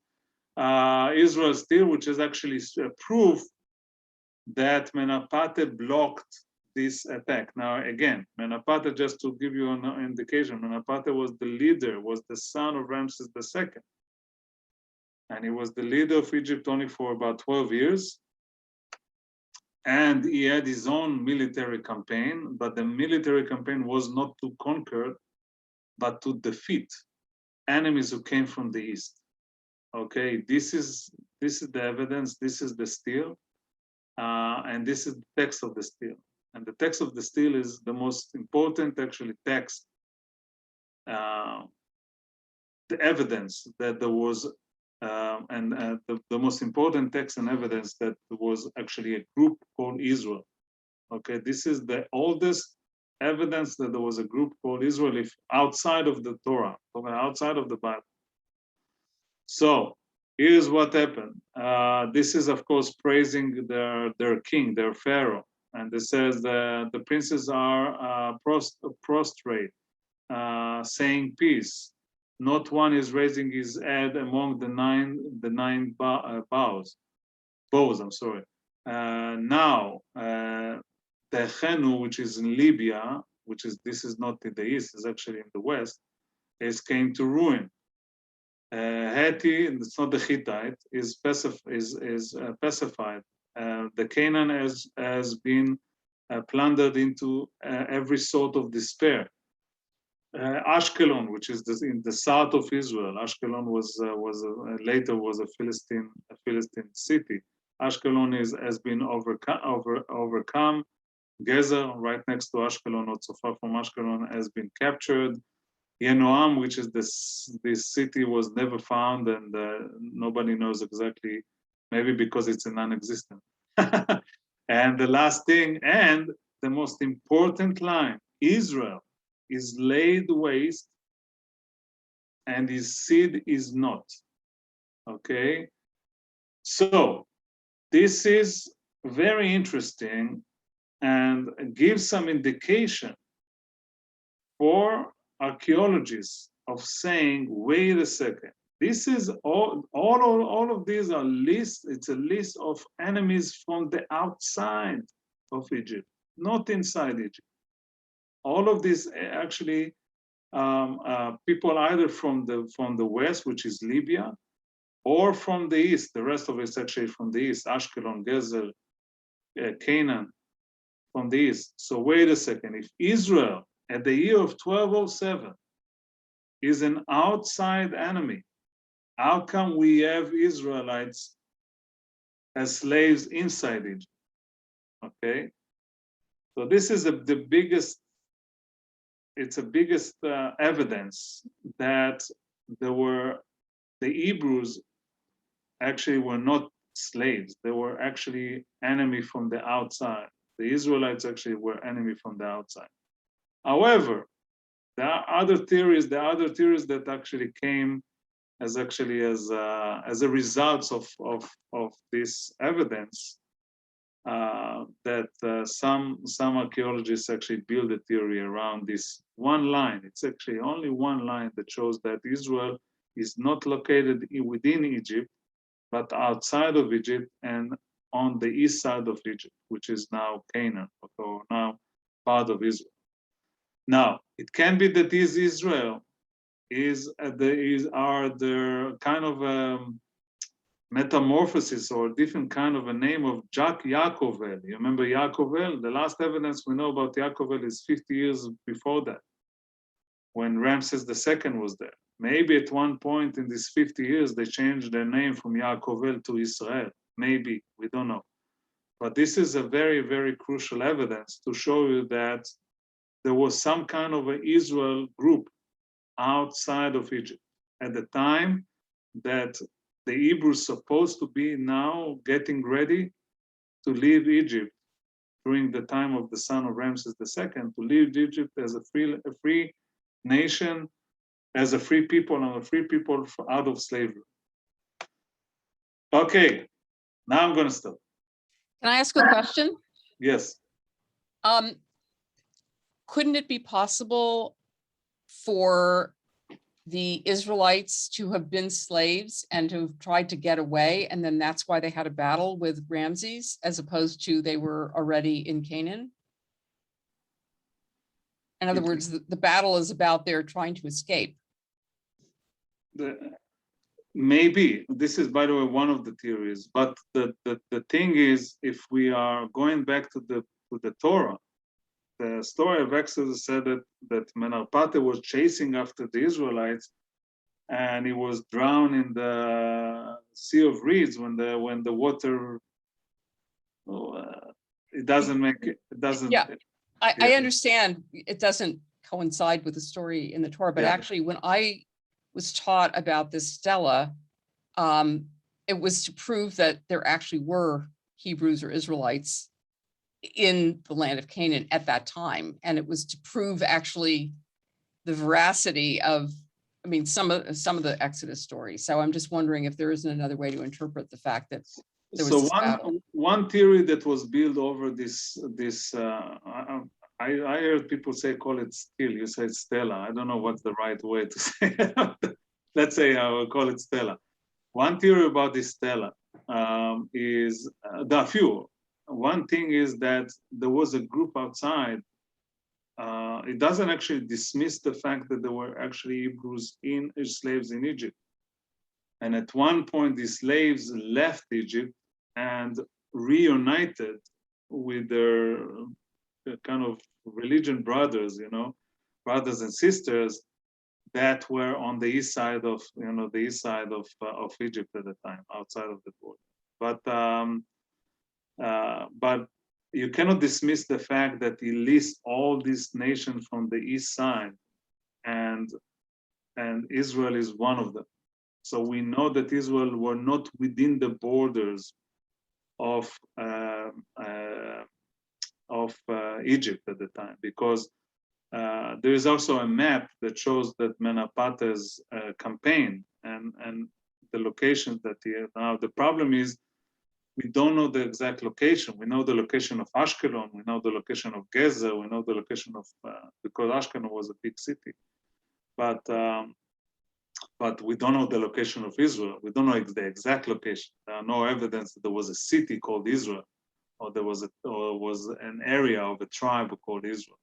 Israel still, which is actually proof that Menapate blocked this attack. Now, again, Menapate, just to give you an indication, Menapate was the leader, was the son of Ramses II. And he was the leader of Egypt only for about 12 years. And he had his own military campaign, but the military campaign was not to conquer, but to defeat enemies who came from the east. Okay, this is the evidence, this is the stele, and this is the text of the stele. And the text of the stele is the most important, actually, text, the evidence that there was, the most important text and evidence that there was actually a group called Israel. Okay, this is the oldest evidence that there was a group called Israel, if outside of the Torah, outside of the Bible. So here's what happened. This is, of course, praising their king, their pharaoh. And it says the princes are prostrate, saying peace. Not one is raising his head among the nine bows. bows, I'm sorry. Now, Tehenu, which is in Libya, this is not in the east, it's actually in the west, came to ruin. Heti, it's not the Hittite, is pacified. The Canaan has been plundered into every sort of despair. Ashkelon, which is in the south of Israel, Ashkelon later was a Philistine city. Ashkelon has been overcome. Gezer, right next to Ashkelon, not so far from Ashkelon, has been captured. Yenoam, which is this city, was never found, and nobody knows exactly. Maybe because it's a non-existent. And the last thing, and the most important line: Israel is laid waste, and his seed is not. Okay, so this is very interesting and gives some indication for archaeologists of saying, wait a second, this is all of these are lists, it's a list of enemies from the outside of Egypt, not inside Egypt. All of these actually people either from the west, which is Libya, or from the east. The rest of it's actually from the east, Ashkelon, Gezer, Canaan, from the east. So wait a second, if Israel at the year of 1207 is an outside enemy, how come we have Israelites as slaves inside Egypt? Okay, so this is the biggest, it's the biggest evidence that the Hebrews actually were not slaves. They were actually enemy from the outside. The Israelites actually were enemy from the outside. However, there are other theories. There are other theories that actually came as a result of this evidence. That some archaeologists actually build a theory around this one line. It's actually only one line that shows that Israel is not located within Egypt, but outside of Egypt and on the east side of Egypt, which is now Canaan, or now part of Israel. Now, it can be that this Israel are the kind of metamorphosis or different kind of a name of Yakovel. You remember Yakovel? The last evidence we know about Yakovel is 50 years before that, when Ramses II was there. Maybe at one point in these 50 years, they changed their name from Yakovel to Israel. Maybe, we don't know. But this is a very, very crucial evidence to show you that there was some kind of an Israel group outside of Egypt at the time that the Hebrews supposed to be now getting ready to leave Egypt during the time of the son of Ramses II, to leave Egypt as a free nation, as a free people, and a free people out of slavery. Okay, now I'm going to stop. Can I ask a question? Yes. Couldn't it be possible for the Israelites to have been slaves and to have tried to get away, and then that's why they had a battle with Ramses, as opposed to they were already in Canaan? In other words, the battle is about their trying to escape. Maybe this is, by the way, one of the theories. But the thing is, if we are going back to the Torah, the story of Exodus said that Menarpate was chasing after the Israelites, and he was drowned in the Sea of Reeds when the water. It doesn't. Yeah, I understand it doesn't coincide with the story in the Torah, but actually, when I was taught about this stela, it was to prove that there actually were Hebrews or Israelites in the land of Canaan at that time, and it was to prove actually the veracity of, I mean, some of the Exodus stories. So I'm just wondering if there isn't another way to interpret the fact that there was this battle. One theory that was built over this I heard people call it still. You say stela. I don't know what's the right way to say it. Let's say I will call it stela. One theory about this stela there are few. One thing is that there was a group outside. It doesn't actually dismiss the fact that there were actually Hebrews slaves in Egypt. And at one point, these slaves left Egypt and reunited with their kind of religion brothers, brothers and sisters that were on the east side of, of Egypt at the time, outside of the border. But you cannot dismiss the fact that he lists all these nations from the east side, and Israel is one of them. So we know that Israel were not within the borders of Egypt at the time, because there is also a map that shows that Menapate's campaign and the locations that he had. Now the problem is we don't know the exact location. We know the location of Ashkelon. We know the location of Gezer. We know the location of because Ashkelon was a big city, but we don't know the location of Israel. We don't know the exact location. There are no evidence that there was a city called Israel, or there was an area of a tribe called Israel.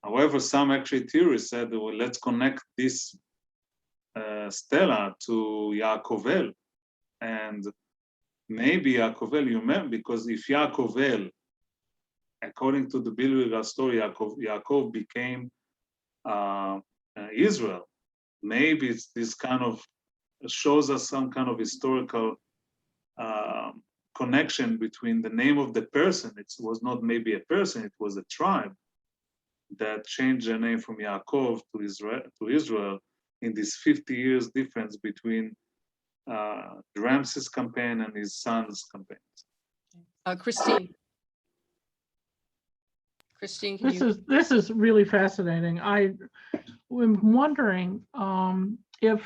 However, some actually theorists said, well, let's connect this stela to Yaakovel, and maybe Yaakovel, you remember, because if Yaakovel, according to the biblical story, Yaakov became Israel, maybe it's this kind of shows us some kind of historical connection between the name of the person. It was not maybe a person, it was a tribe that changed their name from Yaakov to Israel in this 50 years difference between Ramses' campaign and his son's campaign. Christine. Christine, can you? This is really fascinating. I'm wondering if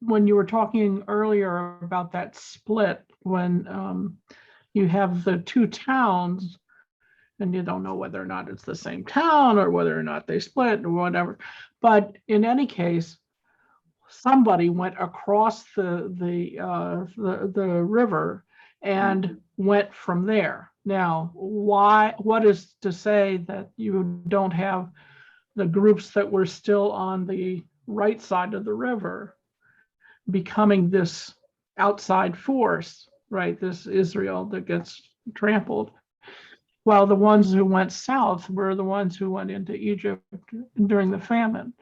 when you were talking earlier about that split, when you have the two towns and you don't know whether or not it's the same town or whether or not they split or whatever, but in any case, somebody went across the river and went from there. Now, what is to say that you don't have the groups that were still on the right side of the river becoming this outside force, right? This Israel that gets trampled, while the ones who went south were the ones who went into Egypt during the famine.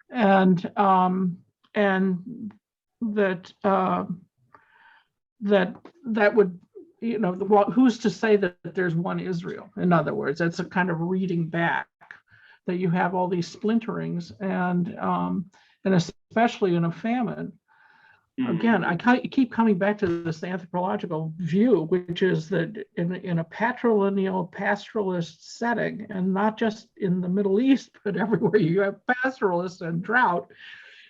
And that would, who's to say that there's one Israel? In other words, it's a kind of reading back that you have all these splinterings, and especially in a famine. Again, I keep coming back to this anthropological view, which is that in a patrilineal pastoralist setting, and not just in the Middle East, but everywhere you have pastoralists and drought,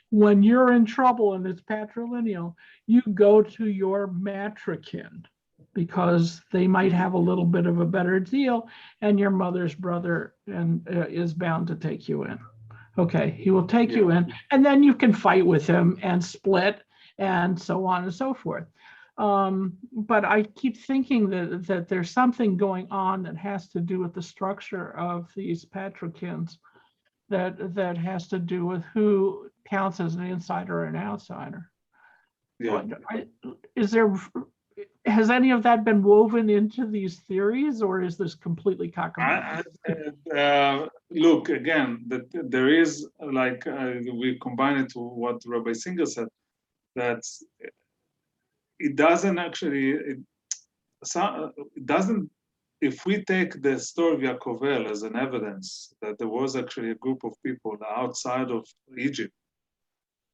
when you're in trouble and it's patrilineal, you go to your matrikin because they might have a little bit of a better deal, and your mother's brother is bound to take you in. Okay, he will take you in, and then you can fight with him and split and so on and so forth. But I keep thinking that there's something going on that has to do with the structure of these patrikins that has to do with who counts as an insider or an outsider. Yeah. Has any of that been woven into these theories, or is this completely cockamamie? Look, again, that there is, like, we combine it to what Rabbi Singer said, that it doesn't actually, if we take the story of Yaakovel as an evidence that there was actually a group of people outside of Egypt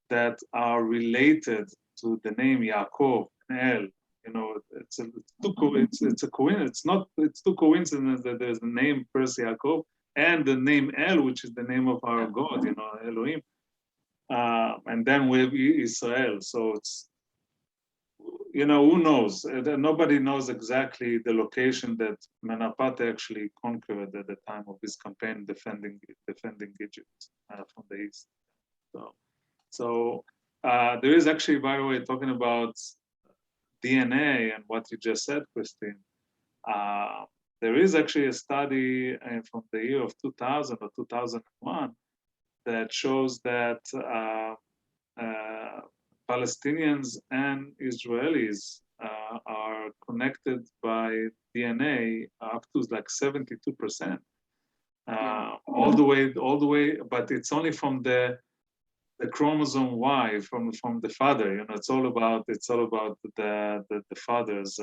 that are related to the name Yaakov, El, it's two coincidences that there's the name first Yaakov and the name El, which is the name of our God, Elohim. And then we have Israel. So it's, who knows? Nobody knows exactly the location that Menapate actually conquered at the time of his campaign defending Egypt from the east. So there is actually, by the way, talking about DNA and what you just said, Christine, there is actually a study from the year of 2000 or 2001 that shows that Palestinians and Israelis are connected by DNA up to like 72%. All the way, but it's only from the chromosome Y from the father. It's all about the fathers.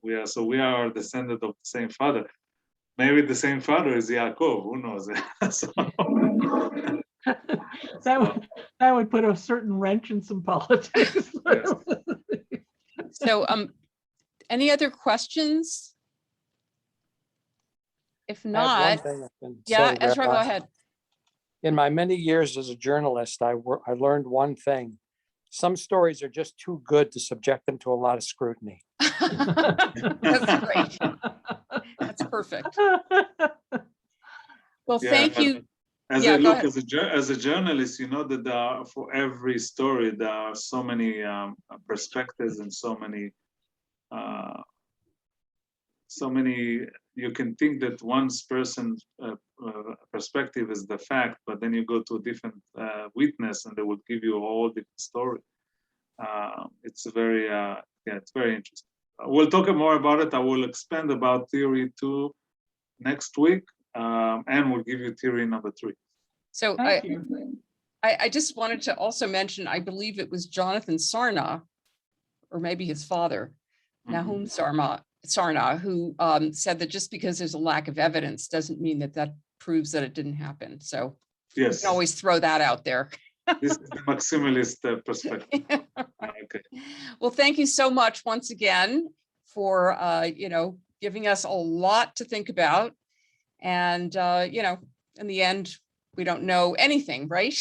We are descendant of the same father. Maybe the same father is Yaakov. Who knows? That would put a certain wrench in some politics. So, any other questions? If I have one not, thing I can yeah, say, Ezra, go Rabbi. ahead. In my many years as a journalist, I learned one thing. Some stories are just too good to subject them to a lot of scrutiny. That's great. That's perfect. Well, Yeah, thank you. As Yeah, I go look ahead. as a journalist, you know that there are, for every story there are so many perspectives and so many. You can think that one person's perspective is the fact, but then you go to a different witness, and they will give you a whole different story. It's very it's very interesting. We'll talk more about it. I will expand about theory 2 next week, and we'll give you theory number 3. So Thank you. I just wanted to also mention, I believe it was Jonathan Sarna, or maybe his father, Nahum Sarna, who said that just because there's a lack of evidence doesn't mean that proves that it didn't happen. So you Yes, can always throw that out there. this is the maximalist perspective. Okay. Well, thank you so much once again for giving us a lot to think about. And in the end, we don't know anything, right?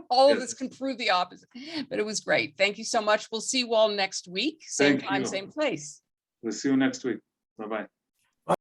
All of Yes. this can prove the opposite, but it was great. Thank you so much. We'll see you all next week. Same Thank time, you. same place. We'll see you next week. Bye-bye.